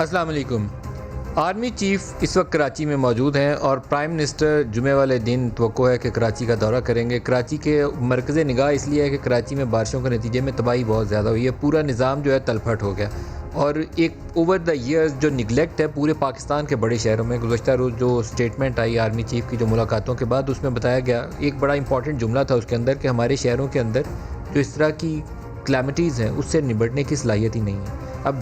अस्सलाम वालेकुम। Army chief इस वक्त कराची में मौजूद हैं और प्राइम मिनिस्टर जुमे वाले दिन तवक्को है कि कराची का दौरा करेंगे। कराची के मरकज़ निगाह इसलिए है कि कराची में बारिशों के नतीजे में तबाही बहुत ज़्यादा हुई है, पूरा निज़ाम जो है तलफट हो गया और एक ओवर द ईयर्स जो निगलेक्ट है पूरे पाकिस्तान के बड़े शहरों में। गुज़श्ता रोज़ जो स्टेटमेंट आई आर्मी चीफ की जो मुलाकातों के बाद, उसमें बताया गया, एक बड़ा इंपॉर्टेंट जुमला था उसके अंदर, कि हमारे शहरों के अंदर जो इस तरह की क्लैमिटीज़ हैं उससे निपटने की सलाहियत ही नहीं है। अब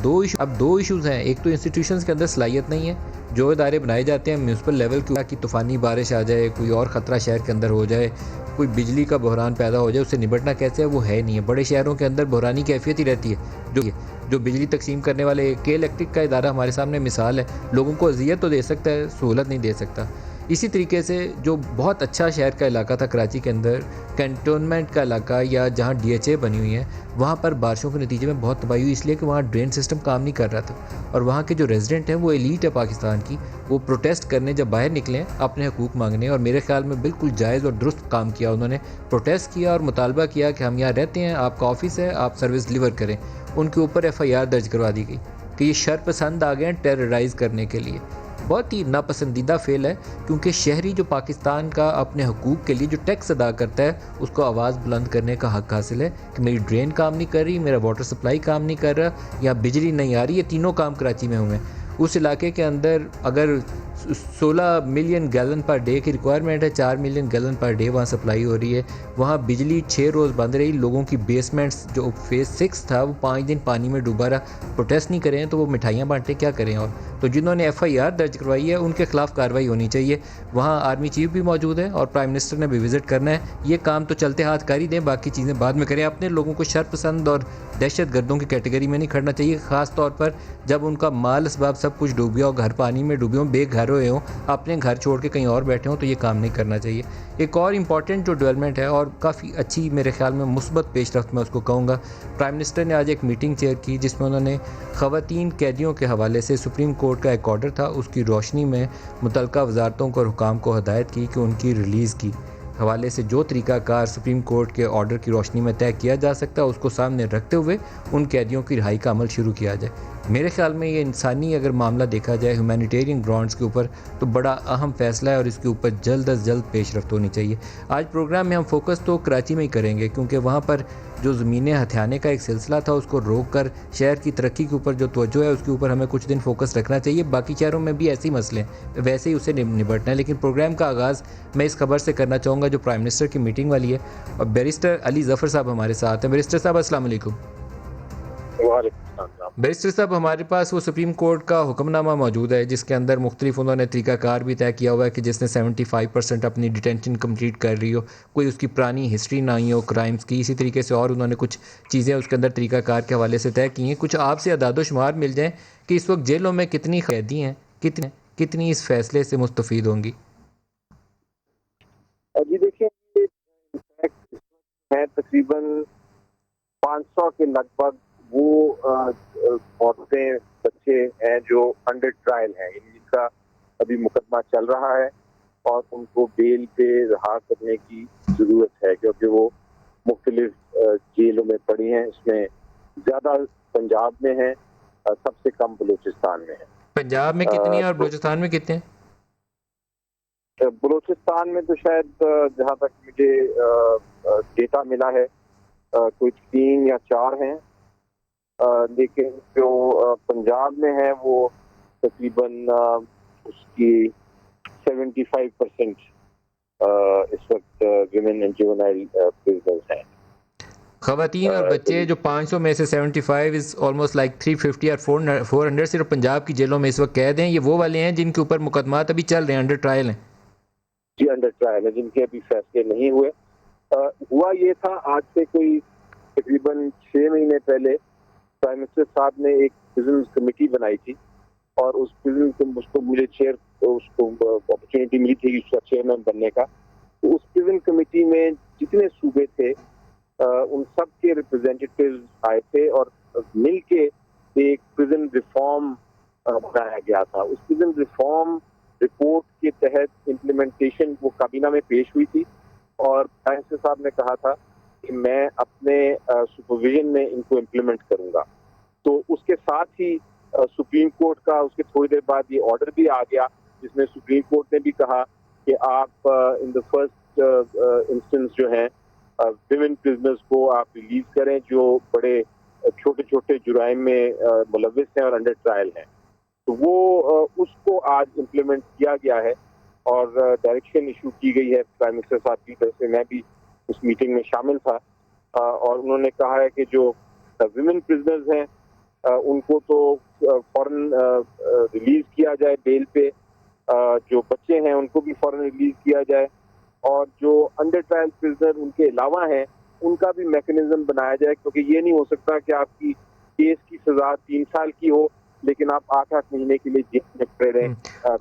दो इश्यूज़ हैं। एक तो इंस्टीट्यूशंस के अंदर सलाहियत नहीं है, जो इदारे बनाए जाते हैं म्यूनसिपल लेवल के, कि तूफ़ानी बारिश आ जाए, कोई और ख़तरा शहर के अंदर हो जाए, कोई बिजली का बहरान पैदा हो जाए, उससे निपटना कैसे है वो है नहीं है। बड़े शहरों के अंदर बहरानी कैफियत ही रहती है। जो बिजली तकसीम करने वाले के इलेक्ट्रिक का इदारा हमारे सामने मिसाल है, लोगों को अजियत तो दे सकता है, सहूलत नहीं दे सकता। इसी तरीके से जो बहुत अच्छा शहर का इलाका था कराची के अंदर, कैंटोनमेंट का इलाका या जहाँ DHA बनी हुई है, वहाँ पर बारिशों के नतीजे में बहुत तबाही हुई, इसलिए कि वहाँ ड्रेन सिस्टम काम नहीं कर रहा था। और वहाँ के जो रेजिडेंट हैं, वो एलीट है पाकिस्तान की, वो प्रोटेस्ट करने जब बाहर निकले अपने हकूक़ मांगने, और मेरे ख्याल में बिल्कुल जायज़ और दुरुस्त काम किया उन्होंने। प्रोटेस्ट किया और मुतालबा किया कि हम यहाँ रहते हैं, आपका ऑफिस है, आप सर्विस डिलीवर करें। उनके ऊपर FIR दर्ज करवा दी गई कि ये शरपसंद आ गए हैं टेरराइज़ करने के लिए। बहुत ही नापसंदीदा फेल है, क्योंकि शहरी जो पाकिस्तान का अपने हकूक़ के लिए जो टैक्स अदा करता है, उसको आवाज़ बुलंद करने का हक़ हासिल है कि मेरी ड्रेन काम नहीं कर रही, मेरा वाटर सप्लाई काम नहीं कर रहा, या बिजली नहीं आ रही। ये तीनों काम कराची में हुए हैं। उस इलाके के अंदर अगर 16 मिलियन गैलन पर डे की रिक्वायरमेंट है, 4 मिलियन गैलन पर डे वहाँ सप्लाई हो रही है। वहाँ बिजली 6 रोज़ बंद रही। लोगों की बेसमेंट्स, जो फेज़ 6 था, वो 5 दिन पानी में डूबा रहा। प्रोटेस्ट नहीं करें तो वो मिठाइयाँ बांटें, क्या करें? और तो जिन्होंने FIR दर्ज करवाई है उनके खिलाफ कार्रवाई होनी चाहिए। वहाँ आर्मी चीफ भी मौजूद है और प्राइम मिनिस्टर ने भी विज़िट करना है। ये काम तो चलते हाथ कर ही दें, बाकी चीज़ें बाद में करें। अपने लोगों को शरपसंद और दहशत गर्दों की कैटेगरी में नहीं खड़ना चाहिए, ख़ास तौर पर जब उनका माल असबाब सब कुछ डूब गया हो, घर पानी में डूबे हों, बेघर हुए हों, अपने घर छोड़ के कहीं और बैठे हों, तो ये काम नहीं करना चाहिए। एक और इम्पॉर्टेंट जो डेवलपमेंट है और काफ़ी अच्छी, मेरे ख्याल में मुस्बत पेशरफ्त मैं उसको कहूँगा, प्राइम मिनिस्टर ने आज एक मीटिंग चेयर की जिसमें उन्होंने ख़वातीन कैदियों के हवाले से सुप्रीम कोर्ट का एक ऑर्डर था, उसकी रोशनी में मुतल्लिका वजारतों को और हुकाम को हदायत की कि उनकी रिलीज़ की हवाले से जो तरीक़ाकार सुप्रीम कोर्ट के ऑर्डर की रोशनी में तय किया जा सकता है, उसको सामने रखते हुए उन कैदियों की रिहाई का अमल शुरू किया जाए। मेरे ख्याल में ये इंसानी अगर मामला देखा जाए ह्यूमैनिटेरियन ग्राउंड्स के ऊपर, तो बड़ा अहम फ़ैसला है और इसके ऊपर जल्द अज जल्द पेशरफ्त होनी चाहिए। आज प्रोग्राम में हम फोकस तो कराची में ही करेंगे, क्योंकि वहाँ पर जो ज़मीनें हथियाने का एक सिलसिला था, उसको रोक कर शहर की तरक्की के ऊपर जो तवज्जो है, उसके ऊपर हमें कुछ दिन फोकस रखना चाहिए। बाकी शहरों में भी ऐसे ही मसले हैं, वैसे ही उसे निपटना है। लेकिन प्रोग्राम का आगाज़ मैं इस खबर से करना चाहूँगा जो प्राइम मिनिस्टर की मीटिंग वाली है, और बैरिस्टर अली ज़फ़र साहब हमारे साथ हैं। बैरिस्टर साहब अस्सलाम वालेकुम। बैरिस्टर साहब, हमारे पास वो सुप्रीम कोर्ट का हुक्मनामा मौजूद है जिसके अंदर मुख्तलिफ उन्होंने तरीक़ाकार भी तय किया हुआ है कि जिसने 75% अपनी डिटेंशन कंप्लीट कर रही हो, कोई उसकी पुरानी हिस्ट्री ना ही हो क्राइम्स की, इसी तरीके से और उन्होंने कुछ चीज़ें उसके अंदर तरीक़ाकार के हवाले से तय की हैं। कुछ आपसे अदादोशुमार मिल जाएँ कि इस वक्त जेलों में कितनी कैदी हैं, कितनी इस फैसले से मुस्तफ़ीद होंगी? जी देखिए, है तकरीबन 500 के लगभग वो औरतें, बच्चे हैं जो अंडर ट्रायल हैं, जिनका अभी मुकदमा चल रहा है और उनको बेल पे रिहा करने की ज़रूरत है, क्योंकि वो मुख्तलिफ जेलों में पड़ी हैं। इसमें ज़्यादा पंजाब में है, सबसे कम बलूचिस्तान में है। पंजाब में कितनी है और बलूचिस्तान में कितने हैं? बलूचिस्तान में तो शायद जहाँ तक मुझे डेटा मिला है कोई 3 या 4 हैं, लेकिन जो पंजाब में है वो तकरीबन उसकी 75% इस वक्त विमेन एंड जुवेनाइल प्रिजनर्स हैं। ख़वातीन और बच्चे जो 500 में से 75 इज़ ऑलमोस्ट लाइक 350 या 400 सिर्फ पंजाब की जेलों में इस वक्त कैद हैं। ये वो वाले हैं जिनके ऊपर मुकदमात अभी चल रहे हैं, अंडर ट्रायल हैं? जी, अंडर ट्रायल है, जिनके अभी फैसले नहीं हुए। हुआ ये था, आज से कोई तकरीबन 6 महीने पहले प्राइम मिनिस्टर साहब ने एक प्रिजन कमेटी बनाई थी और उस प्रिजन उसको मुझे उसको अपॉर्चुनिटी मिली थी उसका चेयरमैन बनने का। तो उस प्रिजन कमेटी में जितने सूबे थे उन सब के रिप्रेजेंटेटिव्स आए थे और मिल के एक प्रिजन रिफॉर्म बनाया गया था। उस प्रिजन रिफॉर्म रिपोर्ट के तहत इम्प्लीमेंटेशन वो काबीना में पेश हुई थी और प्राइम मिनिस्टर साहब ने कहा था कि मैं अपने सुपरविजन में इनको इम्प्लीमेंट करूंगा। तो उसके साथ ही सुप्रीम कोर्ट का उसके थोड़ी देर बाद ये ऑर्डर भी आ गया, जिसमें सुप्रीम कोर्ट ने भी कहा कि आप इन द फर्स्ट इंस्टेंस जो है विमेन प्रिजनर्स को आप रिलीज करें जो बड़े छोटे छोटे जुराइम में मुलविस हैं और अंडर ट्रायल हैं। तो वो उसको आज इम्प्लीमेंट किया गया है और डायरेक्शन इशू की गई है प्राइम मिनिस्टर साहब की तरफ से। मैं भी उस मीटिंग में शामिल था और उन्होंने कहा है कि जो विमेन प्रिजनर्स हैं उनको तो फौरन रिलीज किया जाए बेल पे, जो बच्चे हैं उनको भी फौरन रिलीज किया जाए और जो अंडर ट्रायल प्रिजनर उनके अलावा हैं उनका भी मैकेनिज्म बनाया जाए, क्योंकि ये नहीं हो सकता कि आपकी केस की सजा 3 साल की हो लेकिन आप 8-8 महीने के लिए जेल में पड़े रहें।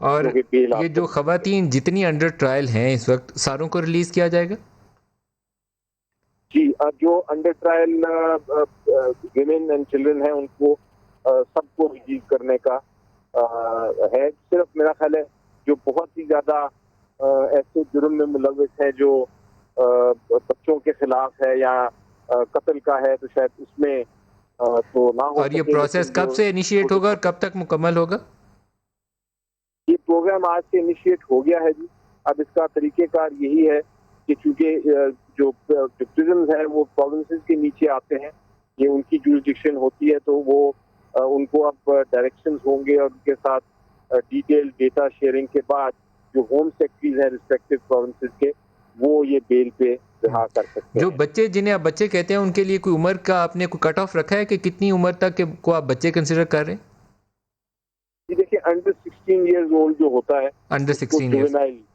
और ये जो खवातीन जितनी अंडर ट्रायल हैं इस वक्त सारों को रिलीज किया जाएगा? जी, जो under trial women and children हैं उनको सबको रिलीज करने का है। सिर्फ मेरा ख्याल है जो बहुत ही ज्यादा ऐसे जुर्म में मुलविस है जो बच्चों के खिलाफ है या कत्ल का है, तो शायद उसमें तो ना हो। और ये प्रोसेस कब से इनिशिएट होगा और कब तक मुकम्मल होगा? ये प्रोग्राम आज से इनिशिएट हो गया है जी। अब इसका तरीकेकार यही है कि चूंकि जो प्रिजन्स हैं वो प्रोविंसेस के नीचे आते हैं, ये उनकी जुरिडिक्शन होती है, तो वो उनको अब डायरेक्शंस होंगे और उनके साथ डिटेल डेटा शेयरिंग के बाद जो होम सेक्रेटरीज हैं रिस्पेक्टिव प्रोविंसेस के, वो ये बेल पे रिहा कर सकते हैं। जो बच्चे जिन्हें आप बच्चे कहते हैं उनके लिए कोई उम्र का आपने कोई कट ऑफ रखा है कि कितनी उम्र तक को आप बच्चे कंसिडर कर रहे हैं? जी देखिए, अंडर 16 ईयर्स ओल्ड जो होता है, अंडर 16 ईयर्स,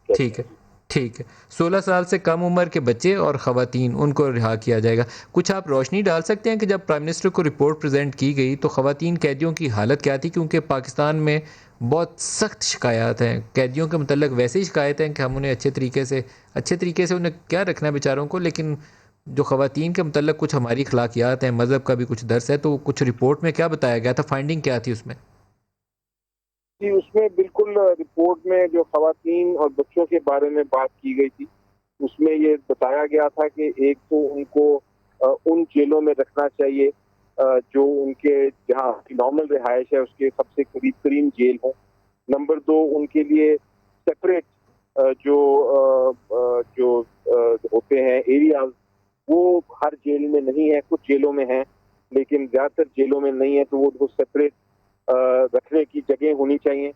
ठीक है, ठीक है। 16 साल से कम उम्र के बच्चे और ख़वातीन उनको रिहा किया जाएगा। कुछ आप रोशनी डाल सकते हैं कि जब प्राइम मिनिस्टर को रिपोर्ट प्रेजेंट की गई तो ख़वातीन कैदियों की हालत क्या थी? क्योंकि पाकिस्तान में बहुत सख्त शिकायत हैं कैदियों के मतलब, वैसे ही शिकायत हैं कि हम उन्हें अच्छे तरीके से उन्हें क्या रखना है बेचारों को, लेकिन जो ख़वातीन के मतलब कुछ हमारी अखलाकियात हैं, मज़हब का भी कुछ दर्स है, तो कुछ रिपोर्ट में क्या बताया गया था, फाइंडिंग क्या थी उसमें? जी, उसमें बिल्कुल रिपोर्ट में जो खवातीन और बच्चों के बारे में बात की गई थी उसमें ये बताया गया था कि एक तो उनको उन जेलों में रखना चाहिए जो उनके जहाँ नॉर्मल रिहाइश है उसके सबसे करीब तरीन जेल हो। नंबर 2, उनके लिए सेपरेट जो होते हैं एरियाज, वो हर जेल में नहीं है, कुछ जेलों में है लेकिन ज्यादातर जेलों में नहीं है, तो वो सेपरेट रखने की जगह होनी चाहिए।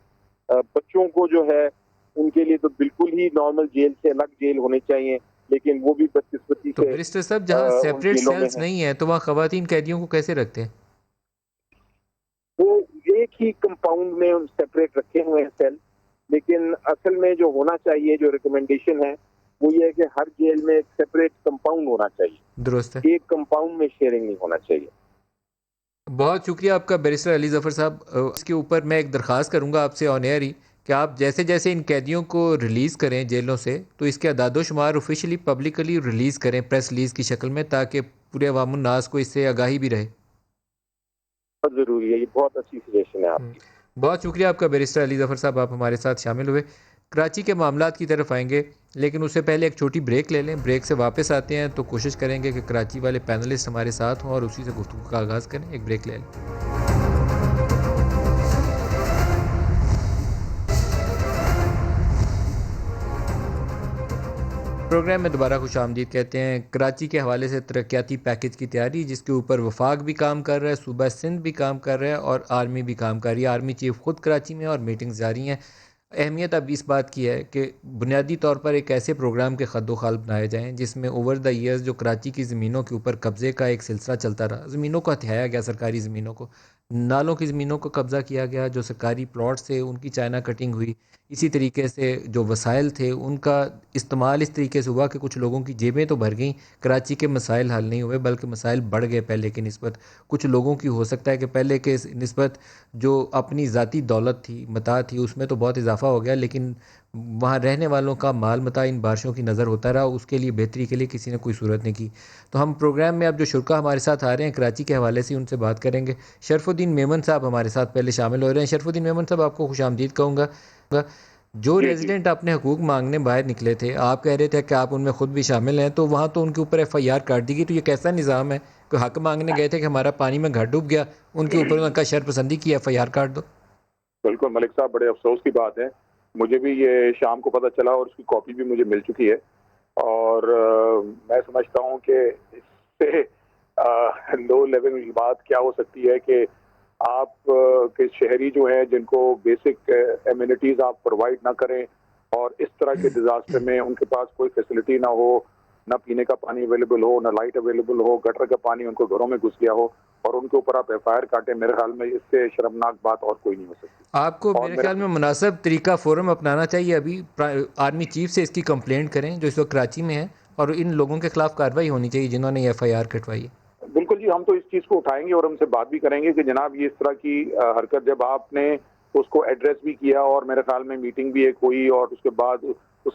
बच्चों को जो है उनके लिए तो बिल्कुल ही नॉर्मल जेल से अलग जेल होने चाहिए, लेकिन वो भी बदकिस्मती तो से बैरिस्टर साहब जहाँ सेपरेट सेल्स नहीं है तो वहाँ ख़वातीन कैदियों को कैसे रखते हैं? वो एक ही कंपाउंड में सेपरेट रखे हुए हैं सेल, लेकिन असल में जो होना चाहिए, जो रिकमेंडेशन है वो ये है कि हर जेल में एक सेपरेट कंपाउंड होना चाहिए। दुरुस्त है, एक कंपाउंड में शेयरिंग नहीं होना चाहिए। बहुत शुक्रिया आपका बैरिस्टर अली ज़फ़र साहब। इसके ऊपर मैं एक दरख्वास्त करूँगा आपसे ऑन एयर ही कि आप जैसे जैसे इन कैदियों को रिलीज़ करें जेलों से तो इसके अदादोशुमार ऑफिशियली पब्लिकली रिलीज़ करें प्रेस रिलीज़ की शक्ल में, ताकि पूरे अवामुन्नास को इससे आगाही भी रहे। बहुत ज़रूरी है, ये बहुत अच्छी सजेशन है आपकी। बहुत शुक्रिया आपका बैरिस्टर अली ज़फ़र साहब, आप हमारे साथ शामिल हुए। कराची के मामलात की तरफ आएंगे लेकिन उससे पहले एक छोटी ब्रेक ले लें। ब्रेक से वापस आते हैं तो कोशिश करेंगे कि कराची वाले पैनलिस्ट हमारे साथ हों और उसी से गुफ्तगू का आगाज़ करें। एक ब्रेक ले लें। प्रोग्राम में दोबारा खुश आमदीद कहते हैं। कराची के हवाले से तरक्याती पैकेज की तैयारी, जिसके ऊपर वफाक भी काम कर रहा है, सूबा सिंध भी काम कर रहा है और आर्मी भी काम कर रही है। आर्मी चीफ ख़ुद कराची में और मीटिंग्स जारी हैं। अहमियत अब इस बात की है कि बुनियादी तौर पर एक ऐसे प्रोग्राम के खद्दोखाल बनाए जाएँ जिसमें ओवर द ईयर्स जो कराची की ज़मीनों के ऊपर कब्ज़े का एक सिलसिला चलता रहा, ज़मीनों को हथियाया गया, सरकारी ज़मीनों को, नालों की ज़मीनों को कब्ज़ा किया गया, जो सरकारी प्लॉट से उनकी चाइना कटिंग हुई, इसी तरीके से जो वसाइल थे उनका इस्तेमाल इस तरीके से हुआ कि कुछ लोगों की जेबें तो भर गईं, कराची के मसाइल हल नहीं हुए बल्कि मसाइल बढ़ गए पहले की निस्बत। कुछ लोगों की हो सकता है कि पहले के निस्बत जो अपनी ज़ाती दौलत थी, मता थी, उसमें तो बहुत इजाफा हो गया, लेकिन वहाँ रहने वालों का माल मता इन बारिशों की नज़र होता रहा, उसके लिए बेहतरी के लिए किसी ने कोई सूरत नहीं की। तो हम प्रोग्राम में अब जो शुरा हमारे साथ आ रहे हैं कराची के हवाले से उनसे बात करेंगे। शरफुद्दीन मेमन साहब हमारे साथ पहले शामिल हो रहे हैं। शरफुद्दीन मेमन साहब, आपको खुश आमदीद कहूँगा। जो जी, जी। रेजिडेंट अपने हकूक मांगने बाहर निकले थे, आप कह रहे थे कि आप उनमें खुद भी शामिल हैं, तो वहाँ तो उनके ऊपर एफआईआर काट दी गई। तो ये कैसा निज़ाम है? कोई हक मांगने गए थे कि हमारा पानी में घर डूब गया, उनके ऊपर उनका शरपसंदी की, एफआईआर काट दो। बिल्कुल मलिक साहब, बड़े अफ़सोस की बात है। मुझे भी ये शाम को पता चला और उसकी कॉपी भी मुझे मिल चुकी है और मैं समझता हूँ कि इससे लो लेवल बात क्या हो सकती है कि आप के शहरी जो हैं जिनको बेसिक एमिनिटीज़ आप प्रोवाइड ना करें और इस तरह के डिज़ास्टर में उनके पास कोई फैसिलिटी ना हो, ना पीने का पानी अवेलेबल हो, ना लाइट अवेलेबल हो, गटर का पानी उनको घरों में घुस गया हो और उनके ऊपर आप एफआईआर काटें, मेरे ख्याल में इससे शर्मनाक बात और कोई नहीं हो सकती। आपको और मेरे मेरे ख्याल में मुनासिब तरीका फ़ौरन अपनाना चाहिए। अभी आर्मी चीफ से इसकी कंप्लेंट करें जो इस वक्त कराची में है, और इन लोगों के खिलाफ कार्रवाई होनी चाहिए जिन्होंने ये एफआईआर कटवाई है। बिल्कुल जी, हम तो इस चीज़ को उठाएँगे और उनसे बात भी करेंगे कि जनाब ये इस तरह की हरकत जब आपने उसको एड्रेस भी किया और मेरे ख्याल में मीटिंग भी एक हुई और उसके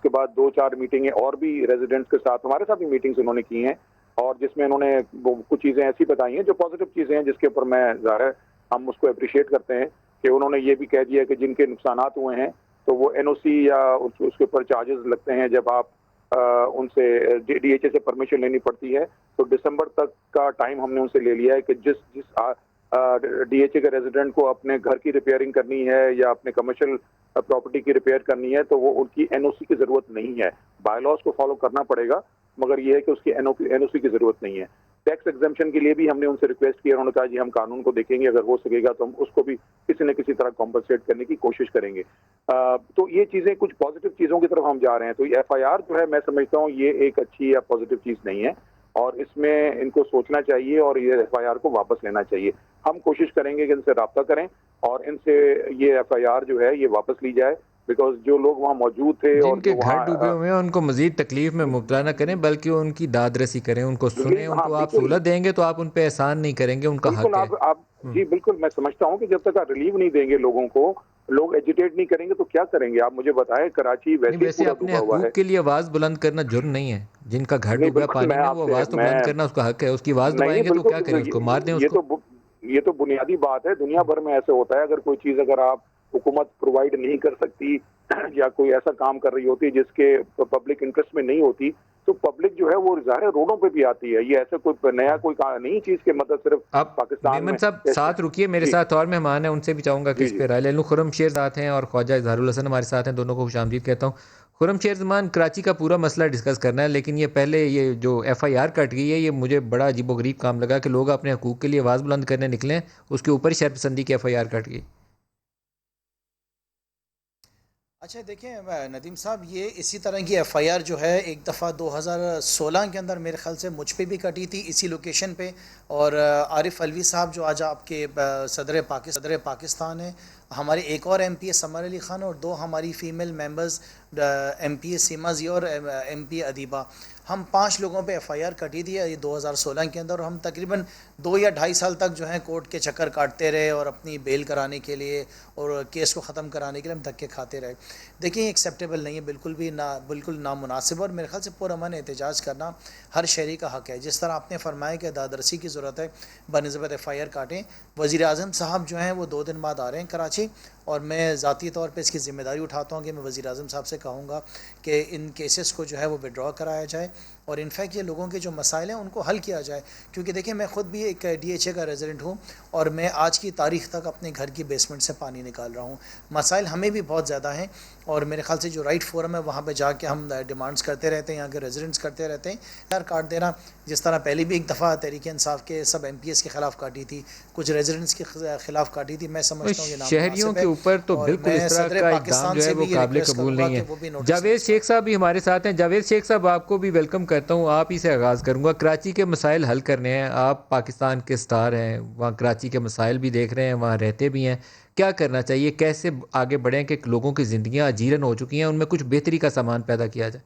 बाद 2-4 मीटिंगें और भी रेज़िडेंट्स के साथ हमारे साथ भी मीटिंग्स उन्होंने की हैं और जिसमें उन्होंने वो कुछ चीज़ें ऐसी बताई हैं जो पॉज़िटिव चीज़ें हैं जिसके ऊपर मैं ज़ाहिर है हम उसको एप्रिशिएट करते हैं कि उन्होंने ये भी कह दिया कि जिनके नुकसानात हुए हैं तो वो एनओसी या उसके ऊपर चार्जेस लगते हैं जब आप उनसे डीएचए से परमिशन लेनी पड़ती है। तो दिसंबर तक का टाइम हमने उनसे ले लिया है कि जिस जिस डीएचए के रेजिडेंट को अपने घर की रिपेयरिंग करनी है या अपने कमर्शियल प्रॉपर्टी की रिपेयर करनी है तो वो उनकी एनओसी की जरूरत नहीं है। बायलॉज को फॉलो करना पड़ेगा मगर ये है कि उसकी एनओसी की जरूरत नहीं है। टैक्स एग्जाम्पशन के लिए भी हमने उनसे रिक्वेस्ट किया, उन्होंने कहा जी हम कानून को देखेंगे, अगर हो सकेगा तो हम उसको भी किसी न किसी तरह कॉम्पनसेट करने की कोशिश करेंगे। तो ये चीजें कुछ पॉजिटिव चीजों की तरफ हम जा रहे हैं। तो एफआईआर जो है मैं समझता हूँ ये एक अच्छी या पॉजिटिव चीज नहीं है और इसमें इनको सोचना चाहिए और ये एफआईआर को वापस लेना चाहिए। हम कोशिश करेंगे कि इनसे राब्ता करें और इनसे ये एफआईआर जो है ये वापस ली जाए बिकॉज जो लोग वहाँ मौजूद थे और जिनके जो घर डूबे वहाँ हुए हैं उनको मजीद तकलीफ में मुब्तला न करें, बल्कि उनकी दाद रसी करें, उनको सुने। रिलीफ, हाँ उनको आप बिल्कुल, सहूलत देंगे तो आप उन पर एहसान नहीं करेंगे, उनका बिल्कुल हक है। आप जी बिल्कुल, मैं समझता हूँ कि जब तक आप रिलीव नहीं देंगे लोगों को, लोग एजिटेट नहीं करेंगे तो क्या करेंगे? आप मुझे बताएं, कराची नहीं, वैसे ही वैसे पूरा अपने डूबा हुआ हकूक है। के लिए आवाज़ बुलंद करना जुर्म नहीं है। जिनका घर नहीं डूबा बिल्कुल, पानी मैं में, वो आपसे आवाज़ तो मैं बुलंद करना उसका हक है। उसकी आवाज़ नहीं, नहीं दबाएंगे तो क्या करें? बिल्कुल उसको मार दें ये उसको। ये तो बुनियादी बात है, दुनिया भर में ऐसे होता है। अगर कोई चीज़ अगर आप हुकूमत प्रोवाइड नहीं कर सकती या कोई ऐसा काम कर रही होती जिसके पब्लिक इंटरेस्ट में नहीं होती, तो पब्लिक जो है वो ज़ाहिर है रोडों पे भी आती है। ये ऐसा कोई नया कोई नई चीज़ के मतलब सिर्फ आप पाकिस्तान मेमन में साहब साथ रुकिए, मेरे जी, साथ और मेहमान हैं, उनसे भी चाहूँगा कि जी, इस जी। पे राय ले लूँ। खुर्रमशेर साथ हैं और ख्वाजा इजहारुल हसन हमारे साथ हैं, दोनों को खुशामदीद कहता हूँ। खुर्रमशेर ज़मान, कराची का पूरा मसला डिस्कस करना है, लेकिन ये पहले ये जो एफआईआर कट गई है, ये मुझे बड़ा अजीबोगरीब काम लगा कि लोग अपने हकूक़ के लिए आवाज़ बुलंद करने निकलें, उसके ऊपर ही शर्पसंदी की एफआईआर कट गई। अच्छा देखिए नदीम साहब, ये इसी तरह की एफआईआर जो है एक दफ़ा 2016 के अंदर मेरे ख्याल से मुझ पे भी कटी थी इसी लोकेशन पे। और आरिफ अलवी साहब जो आज आपके सदर पाकिस्तान है, हमारे एक और एमपी समर अली ख़ान और दो हमारी फ़ीमेल मेंबर्स एमपी सीमा जी और एमपी अदीबा, हम 5 लोगों पे एफआईआर कटी थी ये 2016 के अंदर। और हम तकरीबन 2 या ढाई साल तक जो है कोर्ट के चक्कर काटते रहे और अपनी बेल कराने के लिए और केस को ख़त्म कराने के लिए हम धक्के खाते रहे। देखिए एक्सेप्टेबल नहीं है, बिल्कुल नामुनासिब। और मेरे ख्याल से पुरअमन एहतजाज करना हर शहरी का हक़ है। जिस तरह आपने फरमाया कि दादरसी की ज़रूरत है बनिस्बत एफआईआर काटें, वज़ीर आज़म साहब जो हैं वो 2 दिन बाद आ रहे हैं कराची और मैं ज़ाती तौर पे इसकी ज़िम्मेदारी उठाता हूँ कि मैं वज़ीर आज़म साहब से कहूँगा कि इन केसेस को जो है वो विड्रॉ कराया जाए और इनफैक्ट ये लोगों के जो मसाइल हैं उनको हल किया जाए। क्योंकि देखिए मैं ख़ुद भी एक डीएचए का रेजिडेंट हूँ और मैं आज की तारीख़ तक अपने घर की बेसमेंट से पानी निकाल रहा हूँ। मसाइल हमें भी बहुत ज़्यादा हैं और मेरे ख्याल से जो राइट फोरम है वहाँ पे जाके हम डिमांड्स करते रहते हैं, यहाँ के रेजिडेंट्स करते रहते हैं। यार काट देना, जिस तरह पहले भी एक दफ़ा तहरीक इंसाफ के सब एमपीएस के ख़िलाफ़ काटी थी, कुछ रेजिडेंट्स के ख़िलाफ़ काटी थी, मैं समझता हूँ ये शहरियों नामुनासिब के है। ऊपर तो और बिल्कुल इस मैं तरह सदर का इक़दाम पाकिस्तान जो है से वो भी ये काबिल रिक्वेस्ट कबूल करूँगा नहीं कि है। वो भी नोटिस लें जावेद इसका। शेख साहब भी हमारे साथ हैं। जावेद शेख साहब, आपको भी वेलकम करता हूँ, आप ही से आगाज़ करूँगा। कराची के मसाइल हल करने हैं, आप पाकिस्तान के स्टार हैं, वहाँ कराची के मसाइल भी देख रहे हैं, वहाँ रहते भी हैं। क्या करना चाहिए, कैसे आगे बढ़ें कि लोगों की ज़िंदगियाँ अजीरन हो चुकी हैं, उनमें कुछ बेहतरी का सामान पैदा किया जाए?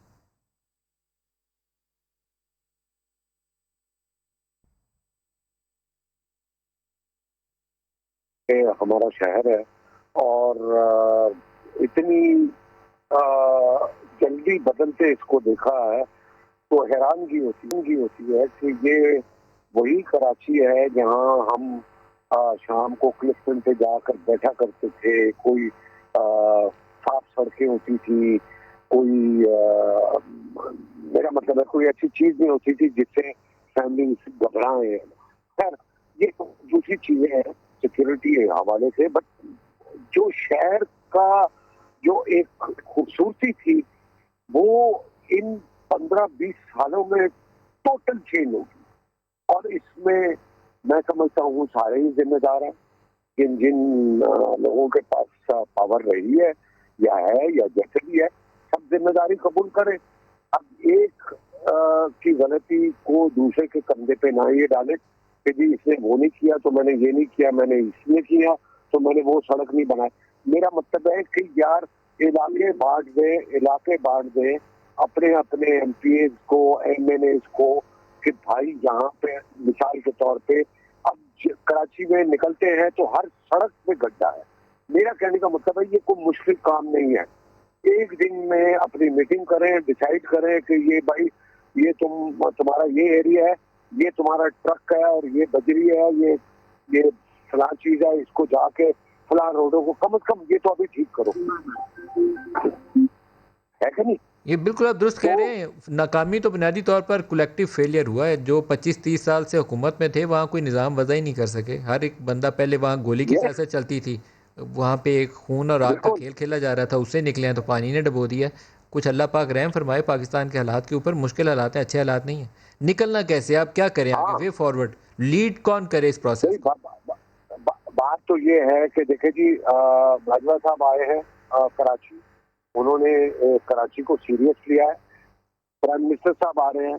हमारा शहर है और इतनी अ, जल्दी बदलते इसको देखा है तो हैरानगी होती है कि ये वही कराची है जहां हम शाम को क्लिफ्टन पे जाकर बैठा करते थे। कोई साफ सड़कें होती थी, कोई मेरा मतलब है कोई अच्छी चीज नहीं होती थी जिससे फैमिली घबराए। खैर ये तो दूसरी चीजें हैं सिक्योरिटी के हवाले से, बट जो शहर का जो एक खूबसूरती थी वो इन 15-20 सालों में टोटल चेंज होगी। और इसमें मैं समझता हूँ सारे ही जिम्मेदार हैं, जिन जिन लोगों के पास पावर रही है या जैसे भी है, सब जिम्मेदारी कबूल करें। अब एक की गलती को दूसरे के कंधे पे ना ये डाले कि जी इसने वो नहीं किया तो मैंने ये नहीं किया, मैंने इसने किया तो मैंने वो सड़क नहीं बनाई। मेरा मतलब है कि यार इलाके बांट दे अपने अपने एमपीएस को, एमएनएस को, कि भाई यहाँ पे मिसाल के तौर पे अब कराची में निकलते हैं तो हर सड़क पे गड्ढा है। मेरा कहने का मतलब है ये कोई मुश्किल काम नहीं है। एक दिन में अपनी मीटिंग करें, डिसाइड करें कि ये भाई ये तुम्हारा ये एरिया है, ये तुम्हारा ट्रक है और ये बजरी है, ये फलां चीज है, इसको जाके फलां रोडों को कम से कम ये तो अभी ठीक करो, है कि नहीं? ये बिल्कुल आप दुरुस्त कह रहे हैं। नाकामी तो बुनियादी तौर पर कलेक्टिव फेलियर हुआ है। जो 25-30 साल से हुकूमत में थे वहाँ कोई निज़ाम वज़ा ही नहीं कर सके। हर एक बंदा पहले वहाँ गोली की सियासत चलती थी, वहाँ पे एक खून और आग का खेल खेला जा रहा था, उससे निकले हैं तो पानी ने डबो दिया। कुछ अल्लाह पाक रहम फरमाए पाकिस्तान के हालात के ऊपर। मुश्किल हालात हैं, अच्छे हालात नहीं हैं। निकलना कैसे, आप क्या करें आगे, वे फॉरवर्ड लीड कौन करे इस प्रोसेस को? बात तो ये है कि देखे जी बाजवा साहब आए हैं कराची, उन्होंने कराची को सीरियस लिया है। प्राइम मिनिस्टर साहब आ रहे हैं,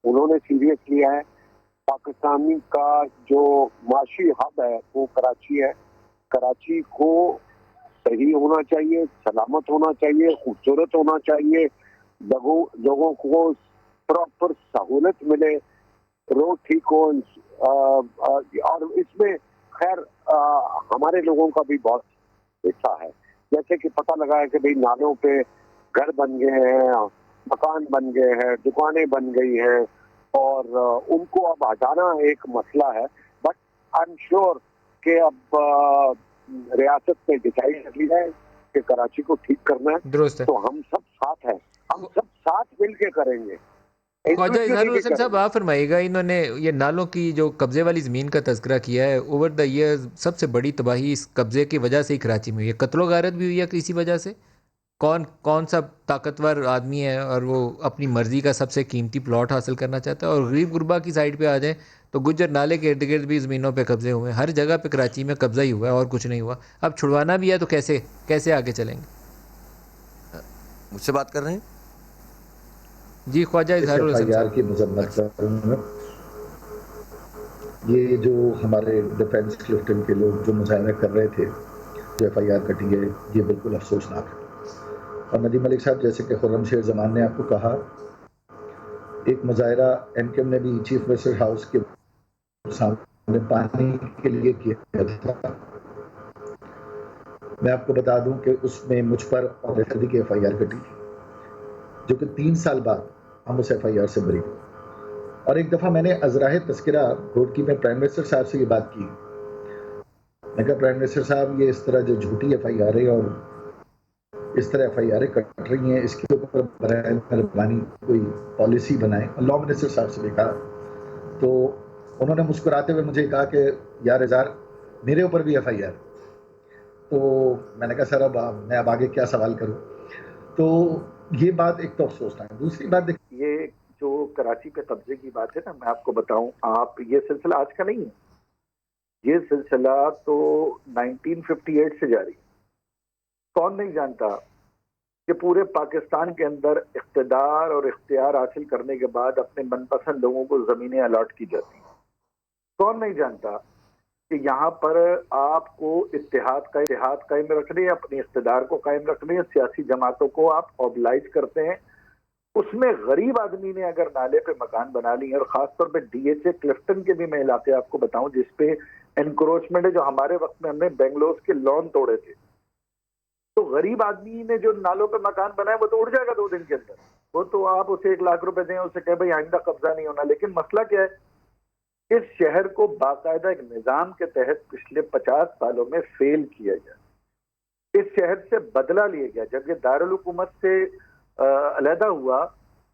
उन्होंने सीरियस लिया है। पाकिस्तानी का जो माशी हब है वो कराची है। कराची को सही होना चाहिए, सलामत होना चाहिए, खूबसूरत होना चाहिए, लोगों को प्रॉपर सहूलत मिले, रोड ठीक हो। और इसमें खैर हमारे लोगों का भी बहुत हिस्सा है। जैसे कि पता लगा है कि भाई नालों पे घर बन गए हैं, मकान बन गए हैं, दुकानें बन गई हैं और उनको अब हटाना एक मसला है। बट आई एम श्योर कि अब रियासत ने डिसाइड कर लिया है कि कराची को ठीक करना है, तो हम सब साथ हैं, हम सब साथ मिलके करेंगे। ख्वाजा इजहारुल हसन साहब आप फरमाइएगा, इन्होंने ये नालों की जो कब्जे वाली ज़मीन का तज़किरा किया है, ओवर द ईयर्स सबसे बड़ी तबाही इस कब्जे की वजह से ही कराची में हुई है। कत्लो गारत भी हुई है किसी वजह से। कौन कौन सा ताकतवर आदमी है और वो अपनी मर्ज़ी का सबसे कीमती प्लॉट हासिल करना चाहता है? और गरीब गुरबा की साइड पे आ जाए तो गुज्जर नाले के इर्द गिर्द भी ज़मीनों पे कब्जे हुए हैं। हर जगह पे कराची में कब्जा ही हुआ है और कुछ नहीं हुआ। अब छुड़वाना भी है तो कैसे कैसे आगे चलेंगे? मुझसे बात कर रहे हैं जी ख्वाजा इजहारुल हसन साहब की मजम्मत करूंगा। ये जो हमारे डिफेंस क्लिफ्टन के लोग जो मुजाहरा कर रहे थे, जो FIR कटी है, ये बिल्कुल अफसोसनाक है। और नदीम मलिक साहब, जैसे कि खुर्रम शेर जमान ने आपको कहा, एक मुजाहरा MKM ने भी चीफ मिनिस्टर हाउस के सामने पानी के लिए किया था। मैं आपको बता दूं कि उसमें मुझ पर और रहदी की FIR कटी थी, जो कि 3 साल बाद हम उस FIR से बरी हुए। और एक दफ़ा मैंने अजराह तस्किरा घोटकी में प्राइम मिनिस्टर साहब से ये बात की। मैं कहा प्राइम मिनिस्टर साहब, ये इस तरह जो झूठी FIR है और इस तरह FIR कट रही हैं, इसके ऊपर बराए मेहरबानी कोई पॉलिसी बनाएं। लॉ मिनिस्टर साहब से भी कहा, तो उन्होंने मुस्कुराते हुए मुझे कहा कि यार इज़हार, मेरे ऊपर भी FIR। तो मैंने कहा सर अब मैं आगे क्या सवाल करूं। तो ये बात एक तो अफसोसनाक है। दूसरी बात देखिए, ये जो कराची पे कब्जे की बात है ना, मैं आपको बताऊं, आप ये सिलसिला आज का नहीं है, ये सिलसिला तो 1958 से जारी है। कौन नहीं जानता कि पूरे पाकिस्तान के अंदर इख्तिदार और इख्तियार हासिल करने के बाद अपने मनपसंद लोगों को जमीनें अलॉट की जाती हैं। कौन नहीं जानता कि यहाँ पर आपको इत्तेहाद कायम रखने, अपने इख्तिदार को कायम रखने, सियासी जमातों को आप ऑबलाइज करते हैं। उसमें गरीब आदमी ने अगर नाले पे मकान बना ली है, और खासतौर पे DHA क्लिफ्टन के भी मैं इलाके आपको बताऊं जिसपे एनक्रोचमेंट है, जो हमारे वक्त में हमने बेंगलोर के लॉन तोड़े थे, तो गरीब आदमी ने जो नालों पे मकान बनाया वो तो उड़ जाएगा 2 दिन के अंदर। वो तो आप उसे 1 लाख रुपए दें, उसे कहे भाई आइंदा कब्जा नहीं होना। लेकिन मसला क्या है, इस शहर को बाकायदा एक निजाम के तहत पिछले 50 सालों में फेल किया गया। इस शहर से बदला लिया गया। जब ये दारुल हुकूमत से अलहदा हुआ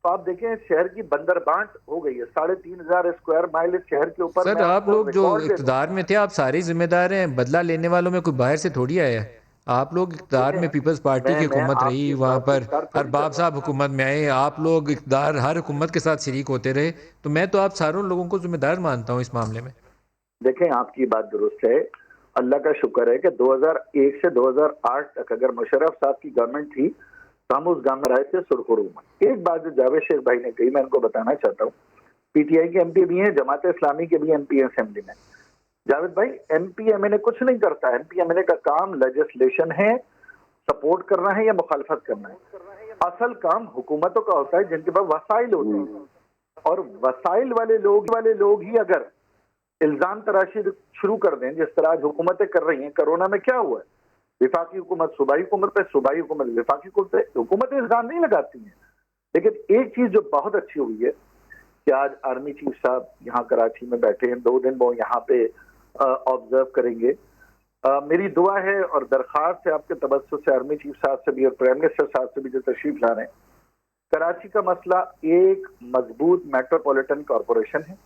तो आप देखें शहर की बंदरबांट हो गई है। 3,500 स्क्वायर माइल इस शहर के ऊपर। सर आप लोग जो इक़्तिदार में थे आप सारे जिम्मेदार हैं, बदला लेने वालों में कोई बाहर से थोड़ी आया है। आप लोग इक़्तिदार में पीपल्स पार्टी की हुकूमत रही, वहाँ पर अरबाब साहब हुकूमत में आए, आप लोग इक़्तिदार हर हुकूमत के साथ शरीक होते रहे, तो मैं तो आप सारों लोगों को जिम्मेदार मानता हूँ इस मामले में। देखें आपकी बात दुरुस्त है, अल्लाह का शुक्र है कि 2001 से 2008 तक अगर मुशर्रफ साहब की गवर्नमेंट थी तो हम उस गांव में रहे थे सुरखुरू में। एक बात जो जावेद शेख भाई ने कही मैं इनको बताना चाहता हूँ, पीटीआई के एमपी भी हैं, जमात इस्लामी के भी एमपी असेंबली में। जावेद भाई एमपी एमएनए कुछ नहीं करता, एमपी एमएनए का काम लेजिस्लेशन है, सपोर्ट करना है या मुखालफत करना है। असल काम हुकूमतों का होता है जिनके पास वसाइल होते हैं, और वसाइल वाले लोग ही अगर इल्जाम तराशी शुरू कर दें जिस तरह आज हुकूमतें कर रही हैं। कोरोना में क्या हुआ है, विफाकी हुकूमत सूबाई हुकूमत पे, सूबाई हुकूमत विफाकी हुकूमत पे, हुकूमतें इल्जाम नहीं लगाती हैं। लेकिन एक चीज जो बहुत अच्छी हुई है कि आज आर्मी चीफ साहब यहाँ कराची में बैठे हैं, 2 दिन वो यहाँ पे ऑब्जर्व करेंगे। मेरी दुआ है और दरख्वास्त है आपके तबस्सुस से आर्मी चीफ साहब से भी और प्राइम मिनिस्टर साहब से भी जो तशरीफ ला रहे हैं, कराची का मसला एक मजबूत मेट्रोपॉलिटन कॉरपोरेशन है।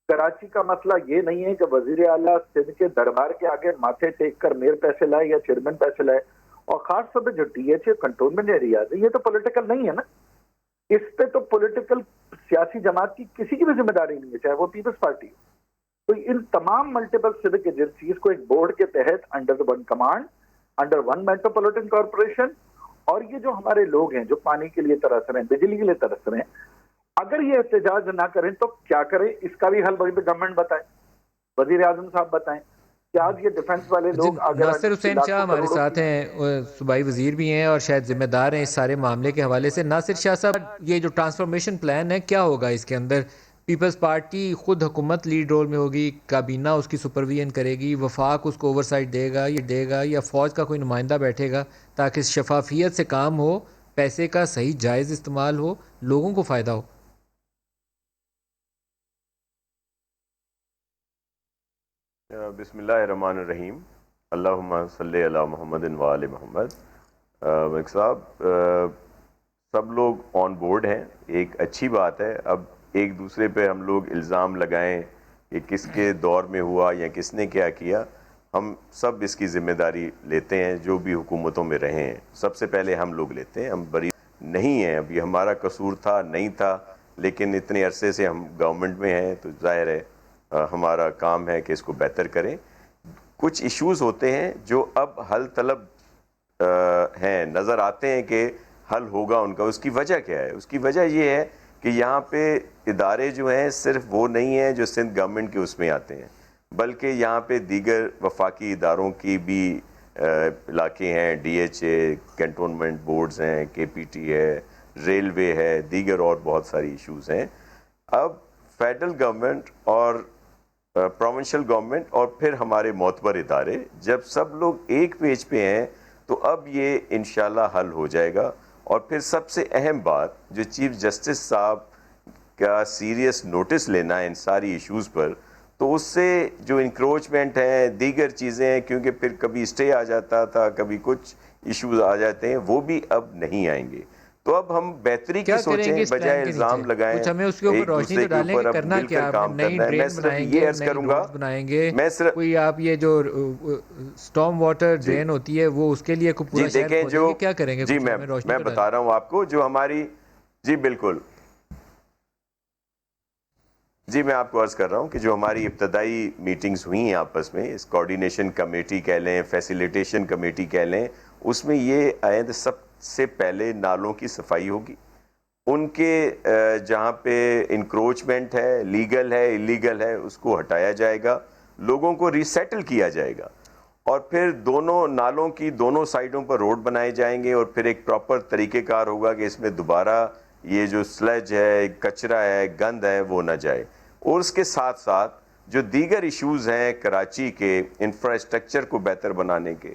कराची का मसला ये नहीं है कि वजीर आला सिंध के दरबार के आगे माथे टेक कर मेयर पैसे लाए या चेयरमैन पैसे लाए, और खास तौर पर जो डीएचए कंटोनमेंट एरिया है ये तो पॉलिटिकल नहीं है ना, इस पे तो पॉलिटिकल सियासी जमात की किसी की भी जिम्मेदारी नहीं है, चाहे वो पीपल्स पार्टी। तो इन तमाम मल्टीपल सिविक एजेंसीज को एक बोर्ड के तहत under the one command, under one metropolitan corporation, और ये जो हमारे लोग हैं जो पानी के लिए तरस रहे हैं, बिजली के लिए तरस रहे हैं, अगर ये एहतजाज ना करें तो क्या करें, इसका भी हल गवर्नमेंट बताए, वजीर आजम साहब बताएं कि आज ये डिफेंस वाले लोग। नासिर हुसैन शाह हमारे साथ हैं, सूबाई वजीर भी हैं और शायद जिम्मेदार हैं इस सारे मामले के हवाले से। नासिर शाह साहब, ये जो ट्रांसफॉर्मेशन प्लान है क्या होगा इसके अंदर? पीपल्स पार्टी खुद हुकूमत लीड रोल में होगी, काबीना उसकी सुपरविजन करेगी, वफाक उसको ओवरसाइट देगा या फ़ौज का कोई नुमाइंदा बैठेगा ताकि शफाफियत से काम हो, पैसे का सही जायज़ इस्तेमाल हो, लोगों को फ़ायदा हो? बिस्मिल्लाहिर्रहमानिर्रहीम, अल्लाहुम्मा सल्ली अला मुहम्मदिन व आले मुहम्मद। मलिक साहब, सब लोग ऑन बोर्ड हैं, एक अच्छी बात है। अब एक दूसरे पे हम लोग इल्ज़ाम लगाएं कि किसके दौर में हुआ या किसने क्या किया, हम सब इसकी ज़िम्मेदारी लेते हैं। जो भी हुकूमतों में रहे हैं सबसे पहले हम लोग लेते हैं, हम बरी नहीं हैं। अभी हमारा कसूर था नहीं था, लेकिन इतने अरसे से हम गवर्नमेंट में हैं तो जाहिर है हमारा काम है कि इसको बेहतर करें। कुछ इश्यूज होते हैं जो अब हल तलब हैं, नज़र आते हैं कि हल होगा उनका। उसकी वजह क्या है? उसकी वजह ये है कि यहाँ पे इदारे जो हैं सिर्फ वो नहीं हैं जो सिंध गवर्नमेंट के उसमें आते हैं, बल्कि यहाँ पे दीगर वफाकी इदारों की भी इलाके हैं, डीएचए, कैंटोनमेंट बोर्ड्स हैं, केपीटी है, रेलवे है, दीगर और बहुत सारी इश्यूज हैं। अब फेडरल गवर्नमेंट और प्रोविंशियल गवर्नमेंट और फिर हमारे मोतबर इदारे जब सब लोग एक पेज पे हैं तो अब ये इंशाल्लाह हल हो जाएगा। और फिर सबसे अहम बात जो चीफ जस्टिस साहब का सीरियस नोटिस लेना है इन सारी इश्यूज़ पर, तो उससे जो इंक्रोचमेंट है, दीगर चीज़ें हैं, क्योंकि फिर कभी स्टे आ जाता था, कभी कुछ इश्यूज आ जाते हैं, वो भी अब नहीं आएंगे। तो अब हम बेहतरी की सोचें बजाय इल्जाम लगाएं, हमें उसके ऊपर रोशनी तो डालेंगे, करना क्या? नई ड्रेन बनाएंगे, बनाएंगे, मैं सिर्फ कोई आप ये जो स्टॉर्म वाटर ड्रेन होती है वो उसके लिए को पूरा शहर खोदेंगे, जो क्या करेंगे? जी मैं बता रहा हूँ आपको, जो हमारी जी बिल्कुल जी मैं आपको अर्ज़ कर रहा हूँ कि जो हमारी इब्तदाई मीटिंग्स हुई हैं आपस में, इस कोऑर्डिनेशन कमेटी कह लें, फैसिलिटेशन कमेटी कह लें, उसमें ये आए सबसे पहले नालों की सफाई होगी। उनके जहाँ पे इंक्रोचमेंट है, लीगल है, इलीगल है, उसको हटाया जाएगा, लोगों को रिसेटल किया जाएगा, और फिर दोनों नालों की दोनों साइडों पर रोड बनाए जाएंगे, और फिर एक प्रॉपर तरीक़ेकार होगा कि इसमें दोबारा ये जो स्लज है, कचरा है, गंद है, वो ना जाए। और उसके साथ साथ जो दीगर इश्यूज़ हैं कराची के इंफ्रास्ट्रक्चर को बेहतर बनाने के,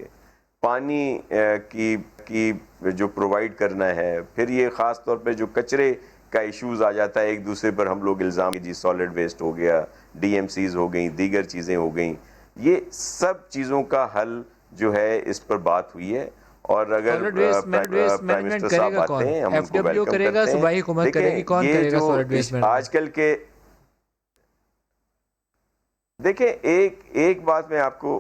पानी की जो प्रोवाइड करना है, फिर ये ख़ास तौर पे जो कचरे का इश्यूज़ आ जाता है, एक दूसरे पर हम लोग इल्ज़ाम जी सॉलिड वेस्ट हो गया, डीएमसीज़ हो गई, दीगर चीज़ें हो गई, ये सब चीज़ों का हल जो है इस पर बात हुई है। और अगर solid waste prime management minister साहब करेगा आते कौन? हैं हम उनको एफडब्ल्यू वेलकम करेगा, करते हैं। सूबाई हुकूमत करेगी, कौन ये करेगा जो सॉलिड वेस्ट मैनेजमेंट? आजकल के देखें, एक बात मैं आपको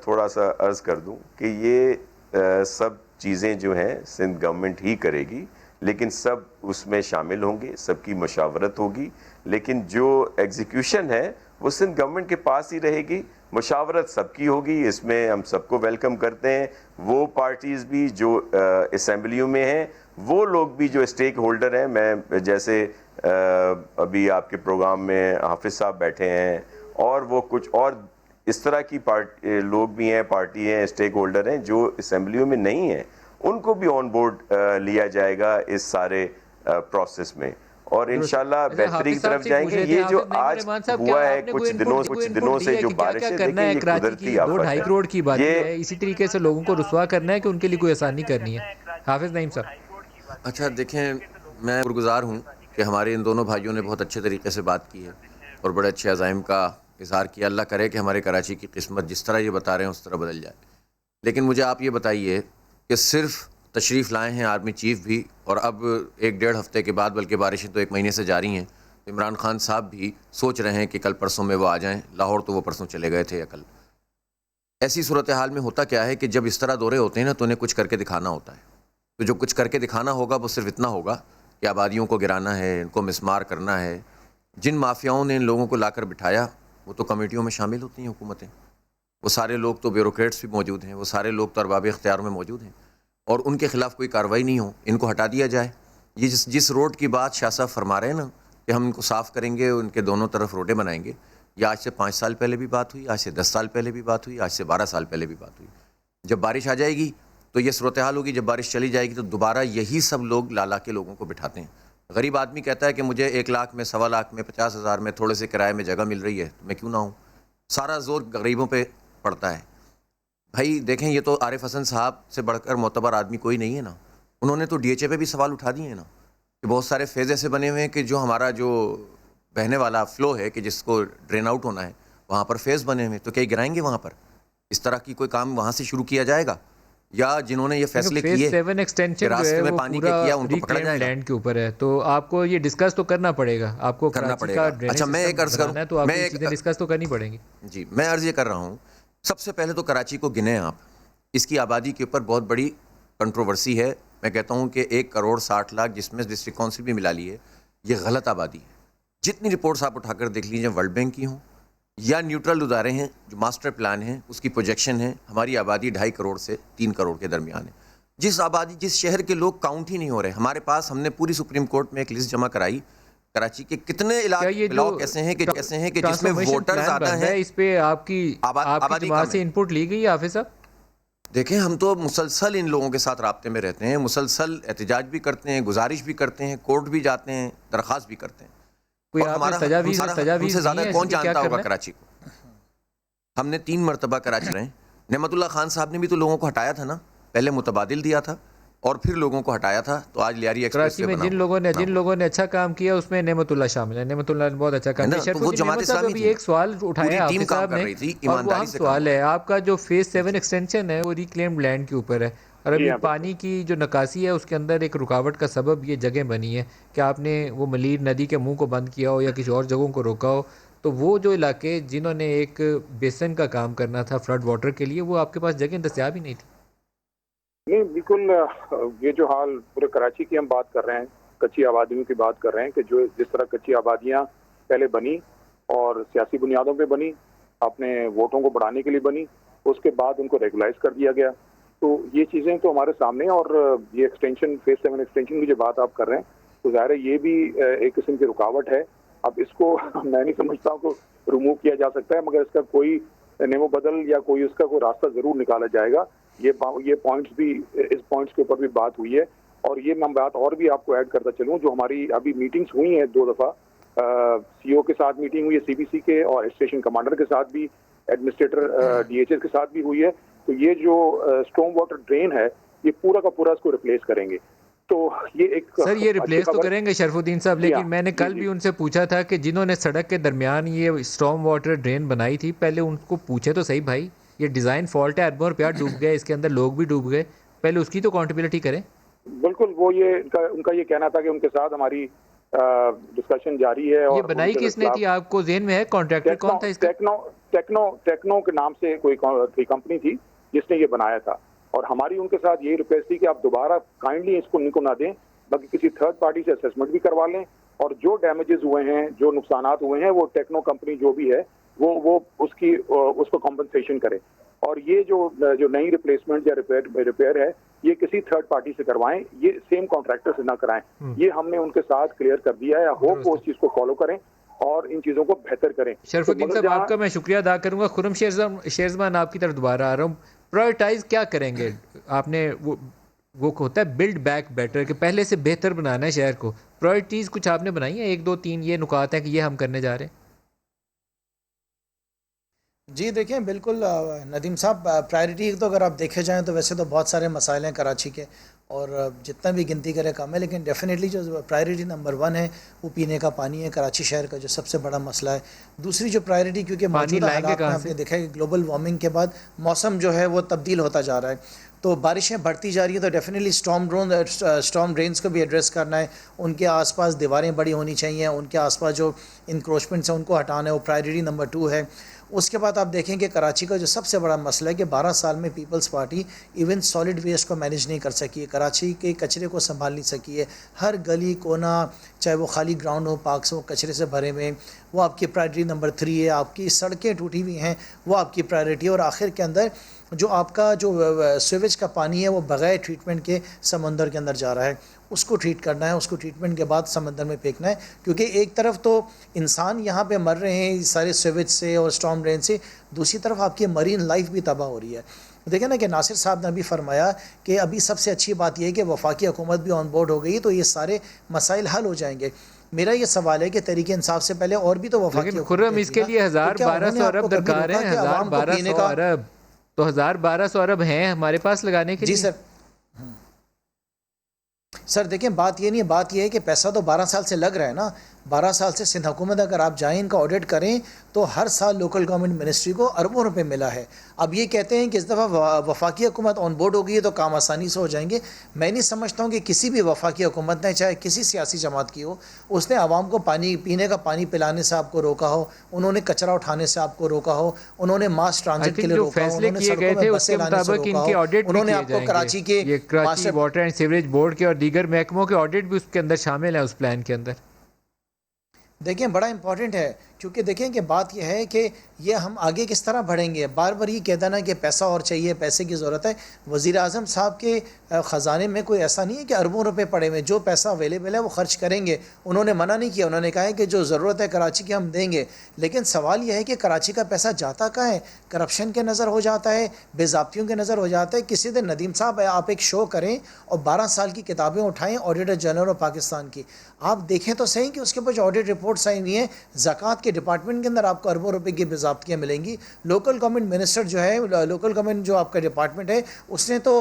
थोड़ा सा अर्ज कर दूं कि ये सब चीज़ें जो हैं सिंध गवर्नमेंट ही करेगी, लेकिन सब उसमें शामिल होंगे, सबकी मशावरत होगी, लेकिन जो एग्जीक्यूशन है वो सिंध गवर्नमेंट के पास ही रहेगी। मशावरत सबकी होगी, इसमें हम सबको वेलकम करते हैं। वो पार्टीज़ भी जो असम्बलियों में हैं, वो लोग भी जो स्टेक होल्डर हैं, मैं जैसे अभी आपके प्रोग्राम में हाफिज़ साहब बैठे हैं और वो कुछ और इस तरह की लोग भी हैं, पार्टी हैं, स्टेक होल्डर हैं जो असम्बलियों में नहीं हैं, उनको भी ऑन बोर्ड लिया जाएगा इस सारे प्रोसेस में और इंशाल्लाह बेहतरी की तरफ जाएंगे। ये जो आज हुआ है कुछ दिनों से जो बारिश है, देखिए ये कुदरती आफत 2-2.5 है। करोड़ की बात ये है, इसी तरीके से लोगों को रुसवा करना है कि उनके लिए कोई आसानी करनी है। हाफिज नईम साहब। अच्छा देखें, मैं शुक्रगुजार हूँ कि हमारे इन दोनों भाइयों ने बहुत अच्छे तरीके से बात की है और बड़े अच्छे अज़ाइम का इज़हार किया। अल्लाह करे कि हमारे कराची की किस्मत जिस तरह ये बता रहे हैं उस तरह बदल जाए। लेकिन मुझे आप ये बताइए कि सिर्फ तशरीफ़ लाए हैं आर्मी चीफ़ भी, और अब 1-1.5 हफ़्ते के बाद, बल्कि बारिशें तो 1 महीने से जारी हैं, तो इमरान खान साहब भी सोच रहे हैं कि कल परसों में वो आ जाएं। लाहौर तो वो परसों चले गए थे या कल। ऐसी सूरत हाल में होता क्या है कि जब इस तरह दौरे होते हैं ना तो उन्हें कुछ करके दिखाना होता है। तो जो कुछ करके दिखाना होगा वो सिर्फ इतना होगा कि आबादियों को गिराना है, इनको मिसमार करना है। जिन माफियाओं ने इन लोगों को लाकर बिठाया वो तो कमेटियों में शामिल होती हैं हुकूमतें, वो सारे लोग तो ब्यूरोक्रेट्स भी मौजूद हैं, वो सारे लोग तो अरबाब इख्तियार में मौजूद हैं और उनके खिलाफ कोई कार्रवाई नहीं हो, इनको हटा दिया जाए। ये जिस रोड की बात शाह साहब फरमा रहे हैं ना कि हम इनको साफ़ करेंगे, उनके दोनों तरफ रोडें बनाएंगे, ये आज से 5 साल पहले भी बात हुई, आज से 10 साल पहले भी बात हुई, आज से 12 साल पहले भी बात हुई। जब बारिश आ जाएगी तो ये सूरत हाल होगी, जब बारिश चली जाएगी तो दोबारा यही सब लोग ला के लोगों को बिठाते हैं। गरीब आदमी कहता है कि मुझे 1 लाख में, 1.25 लाख में, 50,000 में, थोड़े से किराए में जगह मिल रही है तो मैं क्यों ना हूँ। सारा जोर गरीबों पे पड़ता है। भाई देखें, ये तो आरिफ हसन साहब से बढ़कर मोतबर आदमी कोई नहीं है ना। उन्होंने तो DHA पे भी सवाल उठा दिए हैं ना कि बहुत सारे फेज़ ऐसे बने हुए हैं कि जो हमारा जो बहने वाला फ़्लो है कि जिसको ड्रेन आउट होना है, वहाँ पर फेज़ बने हुए हैं, तो क्या गिराएंगे वहाँ पर? इस तरह की कोई काम वहाँ से शुरू किया जाएगा? या जिन्होंने ये फैसले किए 7 एक्सटेंशन रास्ते में पानी के किया उनको पकड़ा जाएगा? लैंड के ऊपर है तो आपको ये डिस्कस तो करना पड़ेगा, आपको करना पड़ेगा। अच्छा मैं एक अर्ज करूँ, तो आपको चीज़ें डिस्कस तो करनी पड़ेंगी। जी मैं अर्ज ये कर रहा हूँ, सबसे पहले तो कराची को गिने आप। इसकी आबादी के ऊपर बहुत बड़ी कंट्रोवर्सी है। मैं कहता हूँ कि 1 करोड़ 60 लाख, जिसमें डिस्ट्रिक्ट काउंसिल भी मिला ली है, ये गलत आबादी है। जितनी रिपोर्ट्स आप उठाकर देख लीजिए, वर्ल्ड बैंक की हों या न्यूट्रल इदारे हैं, जो मास्टर प्लान है उसकी प्रोजेक्शन है, हमारी आबादी 2.5 करोड़ से 3 करोड़ के दरमियान है। जिस शहर के लोग काउंट ही नहीं हो रहे, हमारे पास, हमने पूरी सुप्रीम कोर्ट में एक लिस्ट जमा कराई, कराची के कितने ब्लॉक ऐसे हैं कि जिसमें वोटर्स ज़्यादा हैं। इस पे आपकी जमात से इनपुट ली गई है हाफिज साहब? देखें, हम तो मुसलसल इन लोगों के साथ राब्ते में रहते हैं, मुसलसल एहतजाज भी करते हैं, गुजारिश भी करते हैं, कोर्ट भी जाते हैं, दरख्वास्त भी करते हैं। हमसे ज़्यादा कौन जानता होगा कराची को? हमने 3 मरतबा कराची रहे। नेमतुल्लाह खान साहब ने भी तो लोगों को हटाया था ना, पहले मुतबादिल दिया था और फिर लोगों को हटाया था, तो आज लियारी एक्सप्रेस में जिन लोगों ने अच्छा काम किया उसमें नेमतुल्लाह शामिल है। नेमतुल्लाह ने बहुत अच्छा काम किया। तो वो जमात इस्लामी थी। एक सवाल उठाया हाफिज साहब ने, ईमानदारी से सवाल है आपका, जो फेज 7 एक्सटेंशन है वो रिक्लेम्ड लैंड के ऊपर है और अभी पानी की जो निकासी है उसके अंदर एक रुकावट का सबब ये जगह बनी है कि आपने वो मलीर नदी के मुंह को बंद किया हो या किसी और जगहों को रोका हो, तो वो जो इलाके जिन्होंने एक बेसन का काम करना था फ्लड वाटर के लिए, वो आपके पास जगह दस्तयाब ही नहीं थी। नहीं, बिल्कुल ये जो हाल पूरे कराची की हम बात कर रहे हैं, कच्ची आबादियों की बात कर रहे हैं कि जो जिस तरह कच्ची आबादियाँ पहले बनी और सियासी बुनियादों पे बनी, अपने वोटों को बढ़ाने के लिए बनी, उसके बाद उनको रेगुलाइज कर दिया गया। तो ये चीज़ें तो हमारे सामने, और ये एक्सटेंशन, फेज 7 एक्सटेंशन की जो बात आप कर रहे हैं, तो ज़ाहिर है ये भी एक किस्म की रुकावट है। अब इसको मैं नहीं समझता हूँ को रिमूव किया जा सकता है, मगर इसका कोई नेमो बदल या कोई उसका कोई रास्ता ज़रूर निकाला जाएगा। ये पॉइंट्स भी, इस पॉइंट्स के ऊपर भी बात हुई है। और ये मैं बात और भी आपको ऐड करता चलूँ, जो हमारी अभी मीटिंग्स हुई हैं 2 दफ़ा, CO के साथ मीटिंग हुई है, CBC के, और स्टेशन कमांडर के साथ भी, एडमिनिस्ट्रेटर DHS के साथ भी हुई है। तो ये जो स्टॉर्म वाटर ड्रेन है, ये पूरा का पूरा इसको रिप्लेस करेंगे। तो ये एक सर ये रिप्लेस तो करेंगे शरफुद्दीन साहब, लेकिन मैंने कल भी उनसे पूछा था कि जिन्होंने सड़क के दरमियान ये स्टॉर्म वाटर ड्रेन बनाई थी, पहले उनको पूछे तो सही भाई ये डिज़ाइन फॉल्ट है, अरबों रुपया डूब गए, इसके अंदर लोग भी डूब गए, पहले उसकी तो अकाउंटेबिलिटी करें। बिल्कुल, वो ये उनका ये कहना था कि उनके साथ हमारी डिस्कशन जारी है। ये और बनाई किसने थी, आपको ज़हन में है कॉन्ट्रैक्टर कौन था इसका? टेक्नो के नाम से कोई कंपनी थी जिसने ये बनाया था, और हमारी उनके साथ यही रिक्वेस्ट थी कि आप दोबारा काइंडली इसको इनको ना दें, बल्कि किसी थर्ड पार्टी से असेसमेंट भी करवा लें, और जो डैमेजेस हुए हैं, जो नुकसानात हुए हैं, वो टेक्नो कंपनी जो भी है वो उसको कॉम्पनसेशन करे, और ये जो नई रिप्लेसमेंट या रिपेयर है ये किसी थर्ड पार्टी से करवाएं, ये सेम कॉन्ट्रैक्टर से ना कराएं। ये हमने उनके साथ क्लियर कर दिया है। होप वो उस चीज को फॉलो करें और इन चीजों को बेहतर करें। शरफुद्दीन साहब, आपका मैं शुक्रिया अदा करूंगा। खुर्रम शेरजमान, आपकी तरफ दोबारा आ रहा हूँ। प्रायोरिटाइज क्या करेंगे आपने? वो होता है बिल्ड बैक बेटर, कि पहले से बेहतर बनाना है शहर को। प्रायोरिटीज कुछ आपने बनाई है, 1 2 3 ये नुकात है कि ये हम करने जा रहे हैं? जी देखें, बिल्कुल नदीम साहब, प्रायोरिटी तो अगर आप देखे जाएं तो वैसे तो बहुत सारे मसाइल हैं कराची के, और जितना भी गिनती करें कम है, लेकिन डेफिनेटली जो प्रायोरिटी नंबर 1 है वो पीने का पानी है, कराची शहर का जो सबसे बड़ा मसला है। दूसरी जो प्रायोरिटी, क्योंकि मौजूदा हालात में आपने देखा है कि ग्लोबल वार्मिंग के बाद मौसम जो है वो तब्दील होता जा रहा है, तो बारिशें बढ़ती जा रही है, तो डेफिनेटली स्टॉर्म ड्रेन्स को भी एड्रेस करना है। उनके आसपास दीवारें बड़ी होनी चाहिए, उनके आसपास जो इंक्रोचमेंट्स हैं उनको हटाना है, वो प्रायोरिटी नंबर 2 है। उसके बाद आप देखें कि कराची का जो सबसे बड़ा मसला है कि 12 साल में People's Party even solid waste को मैनेज नहीं कर सकी है, कराची के कचरे को संभाल नहीं सकी है। हर गली कोना, चाहे वो खाली ग्राउंड हो, पार्क्स हो, कचरे से भरे हुए, वो आपकी प्रायोरिटी नंबर 3 है। आपकी सड़कें टूटी हुई हैं, वो आपकी प्रायोरिटी है। और आखिर के अंदर जो आपका जो सीवेज का पानी है वो बग़ैर ट्रीटमेंट के समंदर के अंदर जा रहा है, उसको ट्रीट करना है, उसको ट्रीटमेंट के बाद समंदर में फेंकना है। क्योंकि एक तरफ तो इंसान यहाँ पे मर रहे हैं सारे सीवेज से और स्टॉर्म ड्रेन से, दूसरी तरफ आपकी मरीन लाइफ भी तबाह हो रही है। देखें ना कि नासिर साहब ने भी फरमाया कि अभी सबसे अच्छी बात यह है कि वफाकी हुकूमत भी ऑन बोर्ड हो गई, तो ये सारे मसाइल हल हो जाएंगे। मेरा ये सवाल है कि तहरीक इंसाफ से पहले और भी तो वफाकी खुर्रम, इसके लिए 1000-1200 अरब दरकार है, 1000-1200 अरब, तो 1000-1200 अरब हैं हमारे पास लगाने के लिए। जी सर देखें, बात ये नहीं है, बात ये है कि पैसा तो 12 साल से लग रहा है ना। 12 साल से सिंध हुकूमत, अगर आप जाएँ इनका ऑडिट करें तो हर साल लोकल गवर्नमेंट मिनिस्ट्री को अरबों रुपए मिला है। अब ये कहते हैं कि इस दफ़ा वफाकी हुकूमत ऑन बोर्ड हो गई है तो काम आसानी से हो जाएंगे। मैं नहीं समझता हूँ कि किसी भी वफाकी हुकूमत ने, चाहे किसी सियासी जमात की हो, उसने आवाम को पानी पीने का पानी पिलाने से आपको रोका हो, उन्होंने कचरा उठाने से आपको रोका हो, उन्होंने मास ट्रांजिट के लिए रोका हो, उन्होंने सड़कों में बसें लाने से रोका हो, उन्होंने आपको कराची के वाटर एंड सीवरेज बोर्ड के और दीगर महकमों के ऑडिट भी उसके अंदर शामिल है, उस प्लान के अंदर। देखें, बड़ा इंपॉर्टेंट है, क्योंकि देखें कि बात यह है कि ये हम आगे किस तरह बढ़ेंगे। बार बार ये कह देना कि पैसा और चाहिए, पैसे की ज़रूरत है। वज़ीर आज़म साहब के ख़जाने में कोई ऐसा नहीं है कि अरबों रुपए पड़े हुए, जो पैसा अवेलेबल है वो खर्च करेंगे। उन्होंने मना नहीं किया, उन्होंने कहा है कि जो ज़रूरत है कराची की हम देंगे। लेकिन सवाल यह है कि कराची का पैसा जाता कहाँ है? करप्शन के नज़र हो जाता है, बेज़ाब्तियों के नज़र हो जाता है। किसी दिन नदीम साहब आप एक शो करें और 12 साल की किताबें उठाएँ ऑडिटर जनरल ऑफ पाकिस्तान की, आप देखें तो सही कि उसके ऊपर जो ऑडिट रिपोर्ट्स आई हुई हैं, ज़कात के डिपार्टमेंट के अंदर आपको अरबों रुपए की बेज़ाब्तियाँ मिलेंगी। लोकल गवर्नमेंट मिनिस्टर जो है, लोकल गवर्नमेंट जो आपका डिपार्टमेंट है, उसने तो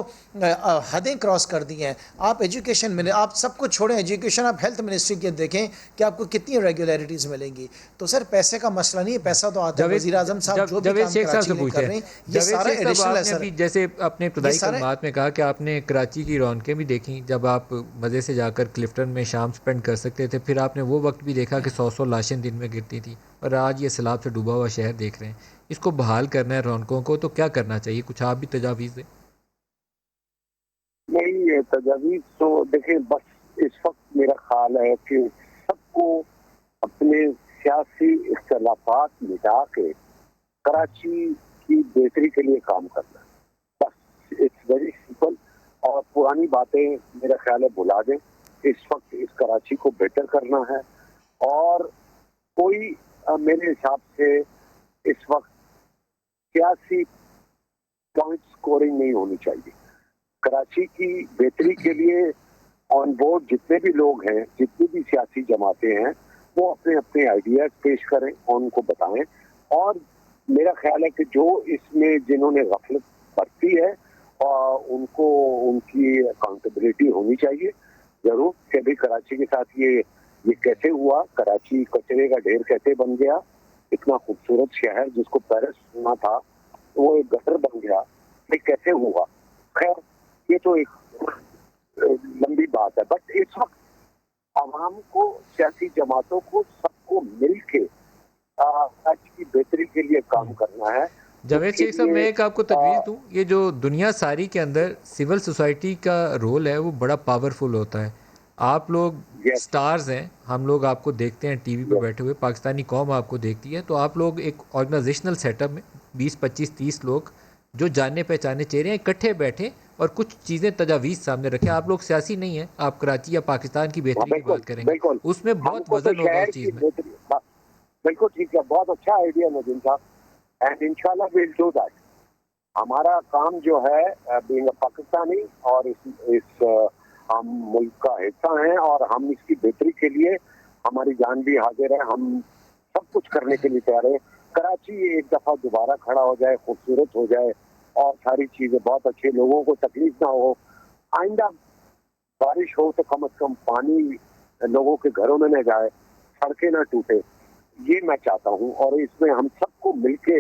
हदें क्रॉस कर दी हैं। आप एजुकेशन में, आप सब कुछ छोड़ें, एजुकेशन आप हेल्थ मिनिस्ट्री के देखें कि आपको कितनी रेगुलरिटीज़ मिलेंगी। तो सर पैसे का मसला नहीं है, पैसा तो आता है। वज़ीर आज़म साहब जो भी काम कराची में कर रहे हैं, ये सारा एडिशनल है सर। जैसे अपने इब्तदाई कलमात में कहा कि आपने कराची की रौनकें भी देखी, जब आप मज़े से जाकर क्लिफ्टन में शाम स्पेंड कर सकते थे, फिर आपने वो वक्त भी देखा कि 100 लाशें दिन में गिरती थी, और आज ये सैलाब से डूबा हुआ शहर देख रहे हैं। इसको बहाल करना है रौनकों को, तो क्या करना चाहिए? कुछ आप भी तजावीज़ दें। नहीं, तजावीज़ तो देखें, बस इस वक्त मेरा ख्याल है कि सबको अपने सियासी इख्तलाफात मिटा के कराची की बेहतरी के लिए काम करना है। बस इट्स वेरी सिंपल। और पुरानी बातें मेरा ख्याल है भुला दें। इस वक्त इस कराची को बेहतर करना है, और कोई मेरे हिसाब से इस वक्त सियासी पॉइंट स्कोरिंग नहीं होनी चाहिए। कराची की बेहतरी के लिए ऑन बोर्ड जितने भी लोग हैं, जितनी भी सियासी जमातें हैं, वो अपने अपने आइडियाज पेश करें और उनको बताएं। और मेरा ख्याल है कि जो इसमें जिन्होंने गफलत बरती है उनको उनकी अकाउंटेबिलिटी होनी चाहिए जरूर, कि भी कराची के साथ ये कैसे हुआ, कराची कचरे का ढेर कैसे बन गया। इतना खूबसूरत शहर जिसको पेरिस सुना था, वो एक गटर बन गया, ये कैसे हुआ? खैर ये तो एक लंबी बात है, बट इस वक्त आवाम को, सियासी जमातों को, सबको मिलके आज की बेहतरी के लिए काम करना है। जावेद शेख साहब, मैं एक आपको तजवीज़ दूँ, ये जो दुनिया सारी के अंदर सिविल सोसाइटी का रोल है वो बड़ा पावरफुल होता है। आप लोग स्टार्स हैं, हम लोग आपको देखते हैं टीवी पे बैठे हुए, पाकिस्तानी कौम आपको देखती है, तो आप लोग एक ऑर्गेनाइजेशनल सेटअप में 20, 25, 30 लोग जो जाने पहचाने चेहरे हैं इकट्ठे बैठे और कुछ चीज़ें तजावीज़ सामने रखें। आप लोग सियासी नहीं हैं, आप कराची या पाकिस्तान की बेहतरी की बात करेंगे, उसमें बहुत वजन होगा उस चीज़ में। बिल्कुल ठीक है, बहुत अच्छा आइडिया नदीम साहब, एंड इंशाल्लाह विल डू दैट। हमारा काम जो है बीइंग अ पाकिस्तानी और इस हम मुल्क का हिस्सा हैं और हम इसकी बेहतरी के लिए हमारी जान भी हाजिर है, हम सब कुछ करने के लिए तैयार है। कराची एक दफा दोबारा खड़ा हो जाए, खूबसूरत हो जाए और सारी चीजें बहुत अच्छे, लोगों को तकलीफ ना हो। आइंदा बारिश हो तो कम से कम पानी लोगों के घरों में न जाए, सड़कें ना टूटे, ये मैं चाहता हूँ और इसमें हम सबको मिलके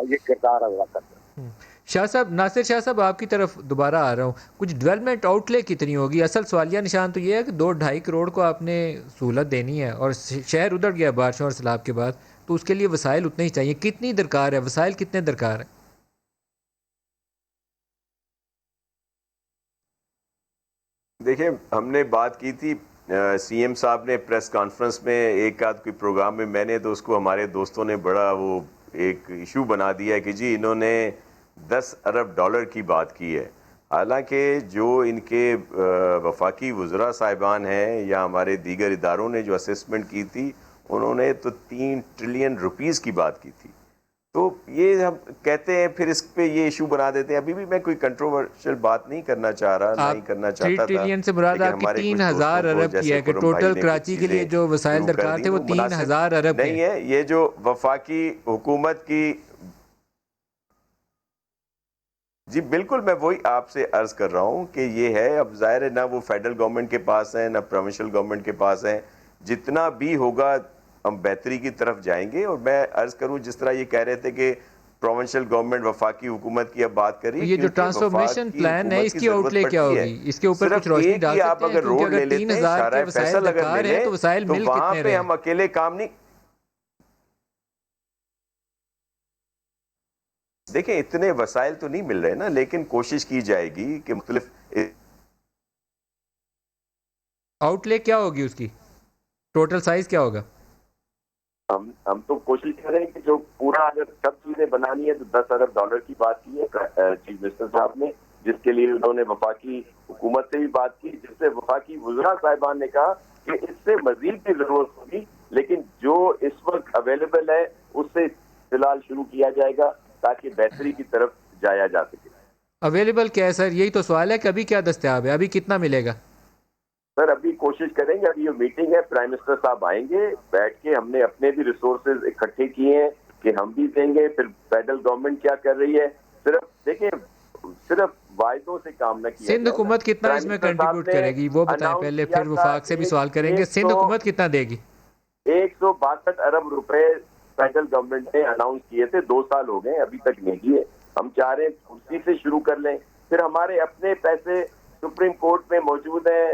ये किरदार अदा करते हैं। शाह साहब, नासिर शाह साहब, आपकी तरफ दोबारा आ रहा हूँ, कुछ डेवलपमेंट आउटले कितनी होगी? असल सवालिया निशान तो ये है कि 2-2.5 करोड़ को आपने सहूलत देनी है और शहर उधड़ गया बारिशों और सैलाब के बाद, तो उसके लिए वसाइल उतने ही चाहिए। कितनी दरकार है, वसाइल कितने दरकार है? देखिए, हमने बात की थी, सीएम साहब ने प्रेस कॉन्फ्रेंस में एक आध कोई प्रोग्राम में, मैंने तो उसको हमारे दोस्तों ने बड़ा वो एक इशू बना दिया है कि जी इन्होंने 10 अरब डॉलर की बात की है। हालांकि जो इनके वफाकी वज़रा साहिबान हैं या हमारे दीगर इदारों ने जो असेसमेंट की थी, उन्होंने तो 3 ट्रिलियन रुपीज़ की बात की थी। तो ये हम कहते हैं, फिर इस पे ये इशू बना देते हैं। अभी भी मैं कोई कंट्रोवर्शियल बात नहीं करना चाह रहा, नहीं करना चाहता था। 3 ट्रिलियन से मुराद आपकी 3000 अरब की है कि टोटल कराची के लिए जो वसाइल दरकार थे वो 3000 अरब नहीं है। ये जो वफाकी हुकूमत की, जी बिल्कुल, मैं वही आपसे अर्ज कर रहा हूँ कि ये है, अब जाहिर है ना वो फेडरल गवर्नमेंट के पास है ना प्रोविंशियल गवर्नमेंट के पास है। जितना भी होगा हम बेहतरी की तरफ जाएंगे। और मैं अर्ज करूं, जिस तरह ये कह रहे थे कि प्रोविंशियल गवर्नमेंट वफाकी हुकूमत की अब बात करी, ये जो ट्रांसफॉर्मेशन प्लान है इसकी आउटले क्या होगी? इसके ऊपर कुछ रोशनी डाल सकते हैं? आप अगर रोड ले लेते हैं, शारा फैसल अगर ले लें, तो वहां पे हम अकेले काम नहीं, देखें इतने वसाइल तो नहीं मिल रहे ना, लेकिन कोशिश की जाएगी कि मुख्तलिफ आउटले क्या होगी, उसकी टोटल साइज क्या होगा? हम तो कोशिश कर रहे हैं कि जो पूरा अगर सब चीजें बनानी है तो 10 अरब डॉलर की बात की है चीफ मिनिस्टर साहब ने, जिसके लिए उन्होंने वफाकी हुकूमत से भी बात की, जिससे वफाकी वज़रा साहिबान ने कहा कि इससे मजीद की जरूरत होगी, लेकिन जो इस वक्त अवेलेबल है उससे फिलहाल शुरू किया जाएगा ताकि बेहतरी की तरफ जाया जा सके। अवेलेबल क्या है सर, यही तो सवाल है कि अभी क्या दस्तयाब है, अभी कितना मिलेगा? सर अभी कोशिश करेंगे, अभी ये मीटिंग है, प्राइम मिनिस्टर साहब आएंगे, बैठ के हमने अपने भी रिसोर्सेज इकट्ठे किए हैं कि हम भी देंगे, फिर फेडरल गवर्नमेंट क्या कर रही है। सिर्फ देखिए, सिर्फ वायदों से काम न किया। सिंध हुकूमत कितना इसमें कंट्रीब्यूट करेगी वो बताएं पहले, फिर वफाक से भी सवाल करेंगे। सिंध हुकूमत कितना देगी? 162 अरब रुपए फेडरल गवर्नमेंट ने अनाउंस किए थे, 2 साल हो गए अभी तक नहीं दिए। हम चाह रहे हैं उसी से शुरू कर लें, फिर हमारे अपने पैसे सुप्रीम कोर्ट में मौजूद है,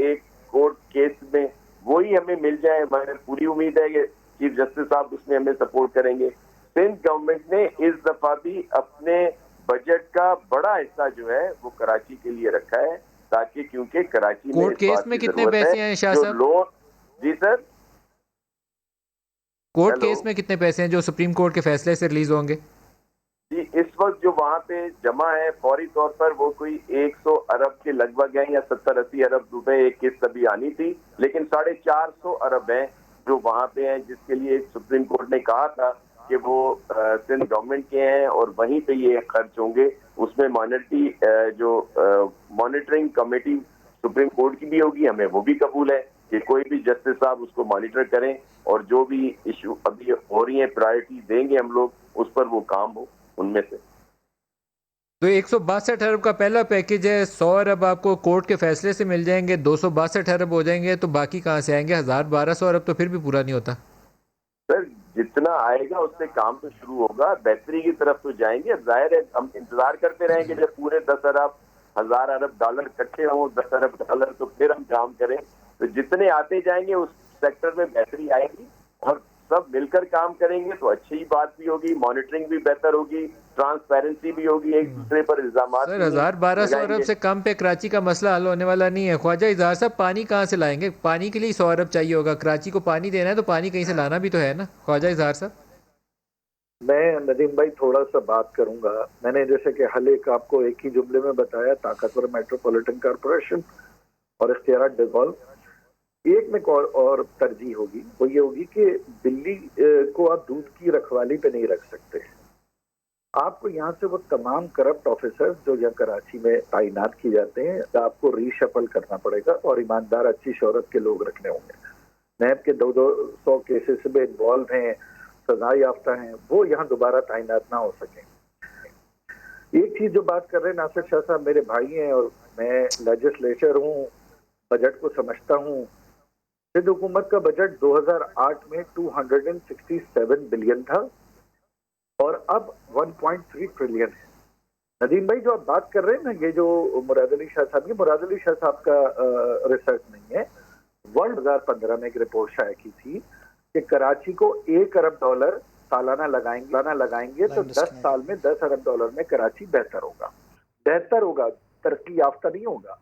एक कोर्ट केस में, वही हमें मिल जाए। हमें पूरी उम्मीद है कि चीफ जस्टिस साहब उसमें हमें सपोर्ट करेंगे। सिंध गवर्नमेंट ने इस दफा भी अपने बजट का बड़ा हिस्सा जो है वो कराची के लिए रखा है, ताकि क्योंकि कराची कोर्ट केस में कितने पैसे हैं शाह साहब? लोन, जी सर, कोर्ट केस में कितने पैसे हैं जो सुप्रीम कोर्ट के फैसले से रिलीज होंगे? जी इस वक्त जो वहाँ पे जमा है फौरी तौर पर वो कोई 100 अरब के लगभग है, या 70-80 अरब रुपए एक किस्त अभी आनी थी, लेकिन 450 अरब है जो वहाँ पे हैं, जिसके लिए सुप्रीम कोर्ट ने कहा था कि वो सिंध गवर्नमेंट के हैं और वहीं पे ये खर्च होंगे। उसमें मॉनिटरिंग कमेटी सुप्रीम कोर्ट की भी होगी, हमें वो भी कबूल है कि कोई भी जस्टिस साहब उसको मॉनिटर करें और जो भी इशू अभी हो रही है प्रायोरिटी देंगे हम लोग, उस पर वो काम हो उनमें से। तो 162 अरब का पहला पैकेज है, 100 अरब आपको कोर्ट के फैसले से मिल जाएंगे, 262 अरब हो जाएंगे, तो बाकी कहाँ से आएंगे? 1000-1200 अरब तो फिर भी पूरा नहीं होता सर। जितना आएगा उससे काम तो शुरू होगा, बेहतरी की तरफ तो जाएंगे। जाहिर है हम इंतजार करते रहेंगे जब पूरे 10 अरब 1000 अरब डॉलर इकट्ठे हों, 10 अरब डॉलर, तो फिर हम काम करें। तो जितने आते जाएंगे उस सेक्टर में बेहतरी आएगी और सब मिलकर काम करेंगे तो अच्छी बात भी होगी, मॉनिटरिंग भी बेहतर होगी, ट्रांसपेरेंसी भी होगी, एक दूसरे पर इल्जाम। सर 1200 अरब से कम पे कराची का मसला हल होने वाला नहीं है। ख्वाजा इजहार साहब पानी कहाँ से लाएंगे? पानी के लिए 100 अरब चाहिए होगा, कराची को पानी देना है तो पानी कहीं से लाना भी तो है ना ख्वाजा इजहार साहब। मैं नदीम भाई थोड़ा सा बात करूंगा। मैंने जैसे कि हल एक आपको एक ही जुमले में बताया, ताकतवर मेट्रोपॉलिटन कॉरपोरेशन और इख्तियारात डिवॉल्व। एक में और तरजीह होगी, वो ये होगी कि दिल्ली को आप दूध की रखवाली पे नहीं रख सकते। आपको यहाँ से वो तमाम करप्ट ऑफिसर्स जो यहाँ कराची में तैनात किए जाते हैं, आपको रीशफल करना पड़ेगा और ईमानदार अच्छी शोहरत के लोग रखने होंगे। नैब के 200 केसेस में इन्वॉल्व हैं, सजा याफ्ता हैं, वो यहाँ दोबारा तैनात ना हो सके। एक चीज जो बात कर रहे हैं नासिर शाह साहब, मेरे भाई हैं और मैं लेजिस्लेचर हूँ, बजट को समझता हूँ। सिंध हुकूमत का बजट 2008 में 267 बिलियन था और अब 1.3 ट्रिलियन है। नदीम भाई जो आप बात कर रहे हैं ना, ये जो मुराद अली शाह साहब, ये मुराद अली शाह साहब का रिसर्च नहीं है। वर्ल्ड 2015 में एक रिपोर्ट शाया की थी कि कराची को $1 अरब सालाना लगाएंगे तो 10 साल में $10 अरब में कराची बेहतर होगा, तरक्की याफ्ता नहीं होगा।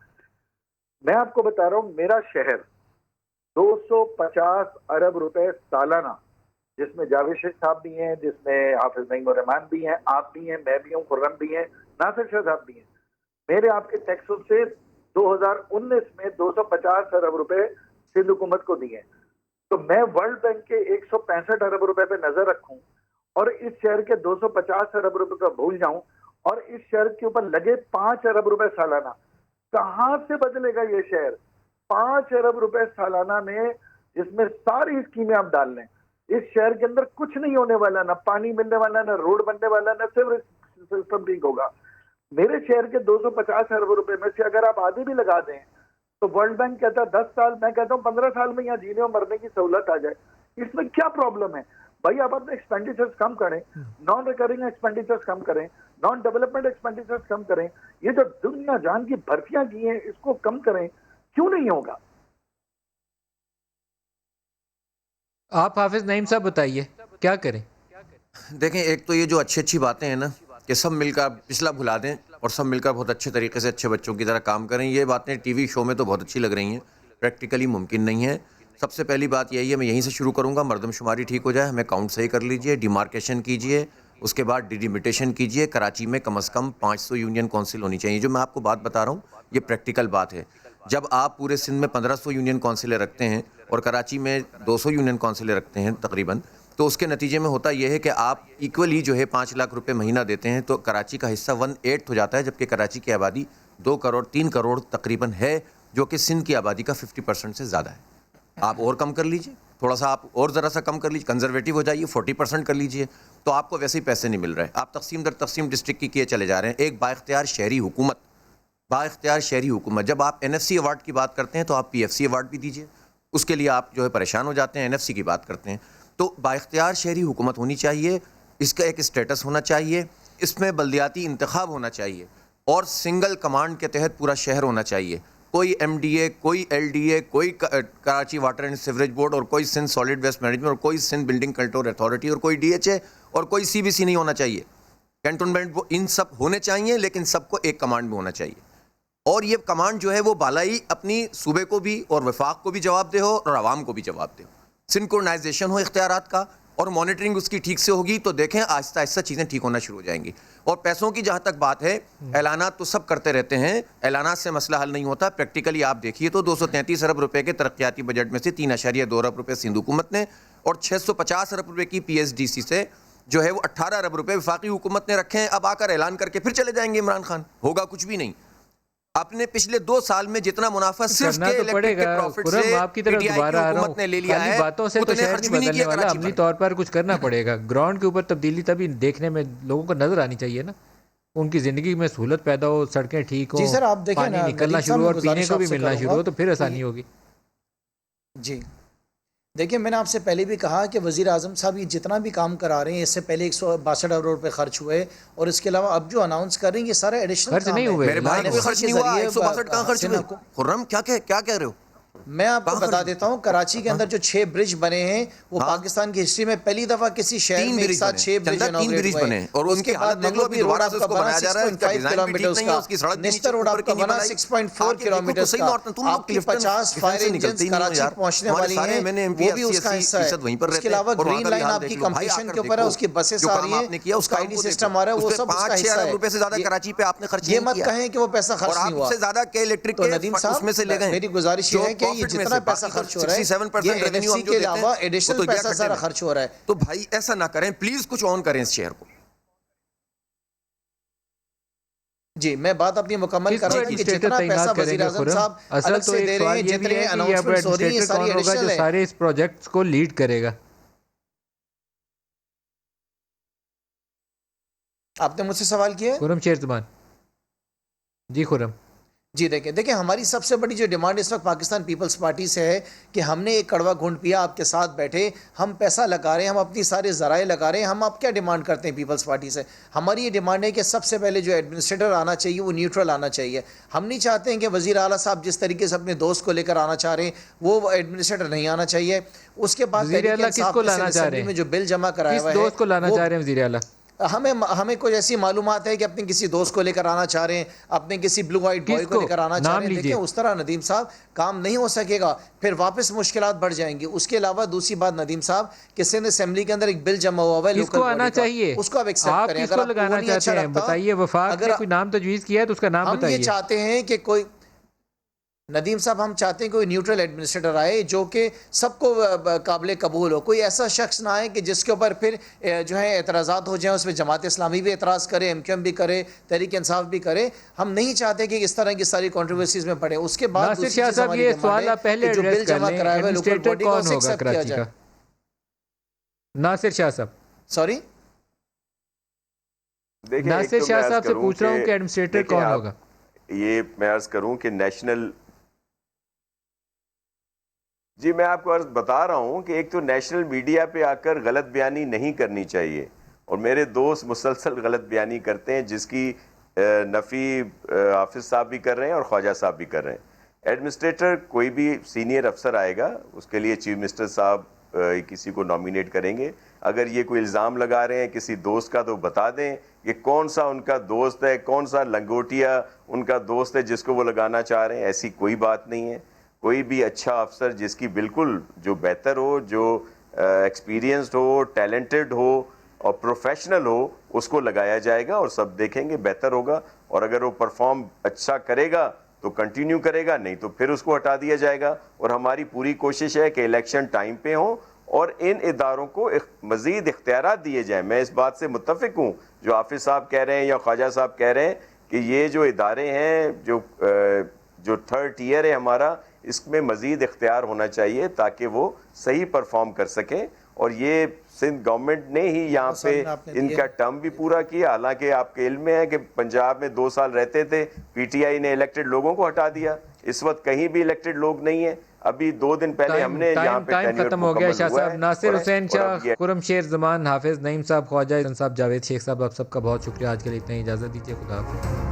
मैं आपको बता रहा हूँ, मेरा शहर 250 अरब रुपए सालाना, जिसमें जावेद शेख साहब भी हैं, जिसमें हाफिज नईम उर रहमान भी हैं, आप भी हैं, मैं भी हूँ, खुर्रम भी हैं, नासिर शाह साहब भी हैं। मेरे आपके टैक्सों से 2019 में 250 अरब रुपए सिंध हुकूमत को दिए। तो मैं वर्ल्ड बैंक के 165 अरब रुपए पे नजर रखूं और इस शहर के 250 अरब रुपए का भूल जाऊं और इस शहर के ऊपर लगे 5 अरब रुपए सालाना, कहां से बदलेगा ये शहर? 5 अरब रुपए सालाना में, जिसमें सारी स्कीमें आप डाल लें, इस शहर के अंदर कुछ नहीं होने वाला, ना पानी मिलने वाला, ना रोड बनने वाला, ना सीवरेज सिस्टम ठीक होगा। मेरे शहर के 250 अरब रुपए में से अगर आप आधे भी लगा दें तो वर्ल्ड बैंक कहता है 10 साल, मैं कहता हूँ 15 साल में यहाँ जीने और मरने की सहूलत आ जाए। इसमें क्या प्रॉब्लम है भाई? आप अपने एक्सपेंडिचर्स कम करें, नॉन रिकरिंग एक्सपेंडिचर्स कम करें, नॉन डेवलपमेंट एक्सपेंडिचर्स कम करें, ये जो दुनिया जान की भर्तियां की हैं इसको कम करें, क्यों नहीं होगा? आप हाफिज नईम साहब बताइए क्या करें? देखें, एक तो ये जो अच्छी बातें हैं ना कि सब मिलकर पिछला भुला दें और सब मिलकर बहुत अच्छे तरीके से अच्छे बच्चों की तरह काम करें, ये बातें टीवी शो में तो बहुत अच्छी लग रही हैं, प्रैक्टिकली मुमकिन नहीं है। सबसे पहली बात यही है, मैं यहीं से शुरू करूंगा, मर्दमशुमारी ठीक हो जाए, हमें काउंट सही कर लीजिए, डिमार्केशन कीजिए, उसके बाद डिलिमिटेशन कीजिए। कराची में कम से कम 500 यूनियन काउंसिल होनी चाहिए। जो मैं आपको बात बता रहा हूँ ये प्रैक्टिकल बात है। जब आप पूरे सिंध में 1500 यूनियन काउंसिलें रखते हैं और कराची में 200 यूनियन काउंसिलें रखते हैं तकरीबन, तो उसके नतीजे में होता यह है कि आप इक्वली जो है 5 लाख रुपए महीना देते हैं, तो कराची का हिस्सा 1/8 हो जाता है, जबकि कराची की आबादी 2 करोड़ 3 करोड़ तकरीबन है, जो कि सिंध की आबादी का 50% से ज़्यादा है। आप और कम कर लीजिए, थोड़ा सा आप और ज़रा सा कम कर लीजिए, कंजर्वेटिव हो जाइए, 40% कर लीजिए, तो आपको वैसे ही पैसे नहीं मिल रहे। आप तकसीम दर तकसीम डिस्ट्रिक्ट की किए चले जा रहे हैं। एक बाइख्तियार शहरी हुकूमत, जब आप NFC अवार्ड की बात करते हैं तो आप PFC अवार्ड भी दीजिए, उसके लिए आप जो है परेशान हो जाते हैं। NFC की बात करते हैं तो बाइख्तियार शहरी हुकूमत होनी चाहिए, इसका एक स्टेटस होना चाहिए, इसमें बल्दियाती इंतखाब होना चाहिए और सिंगल कमांड के तहत पूरा शहर होना चाहिए। कोई MDA, कोई LDA, कोई Karachi water and sewerage board और कोई सिंध सॉलिड वेस्ट मैनेजमेंट और कोई सिंध बिल्डिंग कंट्रोल अथॉरिटी और कोई DHA और कोई CBC नहीं होना चाहिए। कैंटोनमेंट, वो इन सब होने चाहिए, लेकिन सबको एक कमांड में होना चाहिए। और ये कमांड जो है वो बालाई अपनी सूबे को भी और वफाक को भी जवाब दे हो और आवाम को भी जवाब दे हो। सिंक्रोनाइजेशन हो इख्तियारात का और मॉनिटरिंग उसकी ठीक से होगी, तो देखें आहिस्ता आहिस्ता चीज़ें ठीक होना शुरू हो जाएंगी। और पैसों की जहाँ तक बात है, ऐलानात तो सब करते रहते हैं, ऐलानात से मसला हल नहीं होता। प्रैक्टिकली आप देखिए तो 233 अरब रुपए के तरक्याती बजट में से 3.2 अरब रुपए सिंध हुकूमत ने और 650 अरब रुपए की PSDC से जो है वो 18 अरब रुपए वफाकी हुकूमत ने रखे हैं। अब आकर ऐलान करके फिर चले जाएंगे इमरान खान, होगा कुछ भी नहीं। अपने पिछले 2 साल में जितना मुनाफा सिर्फ के इलेक्ट्रिक के प्रॉफिट से आपकी तरफ दोबारा आ रहा हूं, ने ले लिया है, बातों से तो शहर नहीं बदलने वाला, अमली तौर पर कुछ करना पड़ेगा। ग्राउंड के ऊपर तब्दीली तभी देखने में लोगों को नजर आनी चाहिए ना, उनकी जिंदगी में सहूलत पैदा हो, सड़कें ठीक हो, पानी निकलना शुरू हो और पीने को भी मिलना शुरू हो, तो फिर आसानी होगी। जी देखिए, मैंने आपसे पहले भी कहा कि वज़ीर आज़म साहब ये जितना भी काम करा रहे हैं, इससे पहले 162 अरब रुपए खर्च हुए और इसके अलावा अब जो अनाउंस कर रहे हैं ये सारा एडिशनल खर्च नहीं हुए। मेरे भाई कोई खर्च नहीं हुआ, 162 कहाँ खर्च हुए? खुर्रम क्या कह रहे हो? मैं आपको बता देता हूं, कराची के अंदर जो 6 ब्रिज बने हैं वो पाकिस्तान की हिस्ट्री में पहली दफा किसी शहर में एक साथ 6 ब्रिज इनॉग्रेट हुए हैं और उनकी हालत देख लो, अभी दोबारा से उसको बनाया जा रहा है, उसका डिजाइन भी ठीक नहीं है, उसकी सड़क नेशनल रोड आपका बना 6.4 किलोमीटर का, आपकी 50 फायर इंजन्स कराची पहुंचने वाली हैं, वो भी उसका हिस्सा है। इसके अलावा ग्रीन लाइन आपकी कंप्लीशन के ऊपर है, उसकी बसेस आ रही हैं, उसका आईडी सिस्टम आ रहा है, वो सब उसका हिस्सा है। रुपए से ज्यादा कराची पे आपने खर्च ये मत कहें कि वो पैसा खर्च नहीं हुआ। सबसे ज्यादा के इलेक्ट्रिक तो नदीम साहब, से ले गए। मेरी गुजारिश ये है कि ये जितना पैसा खर्च हो रहा है, 67% रेवेन्यू हम जो के देते अलावा हैं, एडिशनल वो तो पैसा सारा खर्च हो रहा है। तो भाई ऐसा ना करें प्लीज, कुछ ऑन करें इस शेयर को। जी, मैं बात अपनी मुकम्मल कर रहा हूं कि जितना पैसा वज़ीर आज़म साहब अलग से दे रहे हैं, जितने अनाउंसमेंट्स हो रही हैं, सारी एडिशनल है। सारे इस प्रोजेक्ट्स को लीड करेगा। आपने मुझसे सवाल किया है? खुर्रम शेर ज़ुबान जी। खुर्रम जी, देखिए हमारी सबसे बड़ी जो डिमांड इस वक्त पाकिस्तान पीपल्स पार्टी से है कि हमने एक कड़वा घूंट पिया, आपके साथ बैठे, हम पैसा लगा रहे हैं, हम अपनी सारे ज़राए लगा रहे हैं, हम अब क्या डिमांड करते हैं पीपल्स पार्टी से? हमारी ये डिमांड है कि सबसे पहले जो एडमिनिस्ट्रेटर आना चाहिए वो न्यूट्रल आना चाहिए। हम नहीं चाहते हैं कि वज़ीर आला साहब जिस तरीके से अपने दोस्त को लेकर आना चाह रहे हैं वो एडमिनिस्ट्रेटर नहीं आना चाहिए। उसके बाद किसको लाना चाह रहे हैं? में जो बिल जमा कराया हुआ है, दोस्त को लाना चाह रहे हैं वज़ीर आला? हमें कोई ऐसी मालूमात है कि अपने किसी दोस्त को लेकर आना चाह रहे हैं, अपने किसी ब्लू आइट बॉय को लेकर आना चाह रहे हैं। देखिए, उस तरह नदीम साहब काम नहीं हो सकेगा, फिर वापस मुश्किलात बढ़ जाएंगी। उसके अलावा दूसरी बात नदीम साहब, किसी ने असेंबली के अंदर एक बिल जमा हुआ है, किसको आना चाहिए, उसको आप एक्सेप्ट करें। किसको लगाना चाहते हैं बताइए। वफाक ने कोई नाम तजवीज़ किया है तो उसका नाम बताइए। हम ये चाहते हैं कि कोई नदीम साहब, हम चाहते हैं कोई न्यूट्रल एडमिनिस्ट्रेटर आए जो कि सबको काबिल कबूल हो। कोई ऐसा शख्स ना आए कि जिसके ऊपर फिर जो है एतराज़ात हो जाए, उसमें जमात इस्लामी भी एतराज़ करे, MQM भी करे, तहरीक इंसाफ भी करे। हम नहीं चाहते कि इस तरह की सारी कंट्रोवर्सीज में पड़े। उसके बाद नासिर शाह साहब, ये सवाल आप पहले एड्रेस कर लें, एडमिनिस्ट्रेटर कौन होगा कराची का? नासिर शाह साहब, सॉरी नासिर शाह साहब से पूछ रहा हूँ कि एडमिनिस्ट्रेटर कौन होगा? ये मैं अर्ज करूं कि नेशनल, जी मैं आपको अर्ज बता रहा हूं कि एक तो नेशनल मीडिया पे आकर गलत बयानी नहीं करनी चाहिए, और मेरे दोस्त मुसलसल गलत बयानी करते हैं जिसकी नफ़ी हाफिज साहब भी कर रहे हैं और ख्वाजा साहब भी कर रहे हैं। एडमिनिस्ट्रेटर कोई भी सीनियर अफसर आएगा, उसके लिए चीफ मिनिस्टर साहब किसी को नॉमिनेट करेंगे। अगर ये कोई इल्ज़ाम लगा रहे हैं किसी दोस्त का तो बता दें कि कौन सा उनका दोस्त है, कौन सा लंगोटिया उनका दोस्त है जिसको वो लगाना चाह रहे हैं। ऐसी कोई बात नहीं है। कोई भी अच्छा अफसर जिसकी बिल्कुल जो बेहतर हो, जो एक्सपीरियंस्ड हो, टैलेंटेड हो और प्रोफेशनल हो, उसको लगाया जाएगा और सब देखेंगे बेहतर होगा। और अगर वो परफॉर्म अच्छा करेगा तो कंटिन्यू करेगा, नहीं तो फिर उसको हटा दिया जाएगा। और हमारी पूरी कोशिश है कि इलेक्शन टाइम पे हो और इन इदारों को मज़ीद इख्तियारात दिए जाएँ। मैं इस बात से मुत्तफिक हूँ जो हाफिज़ साहब कह रहे हैं या ख्वाजा साहब कह रहे हैं कि ये जो इदारे हैं, जो थर्ड टियर है हमारा, इसमें मज़ीद इख्तियार होना चाहिए ताकि वो सही परफॉर्म कर सकें। और ये सिंध गवर्नमेंट ने ही यहाँ पे इनका टर्म भी पूरा किया। हालांकि आपके इल्म में है कि पंजाब में 2 साल रहते थे, PTI ने इलेक्टेड लोगों को हटा दिया। इस वक्त कहीं भी इलेक्टेड लोग नहीं है। अभी 2 दिन पहले हमने यहाँ पे टाइम खत्म हो गया। शाह साहब, नासिर हुसैन शाह, खुर्रम शेर ज़ुबान, हाफिज नईम साहब, ख्वाजा साहब, जावेद शेख साहब, आप सबका बहुत शुक्रिया। आज के लिए इतना ही इजाज़त दीजिए। खुदा हाफिज़।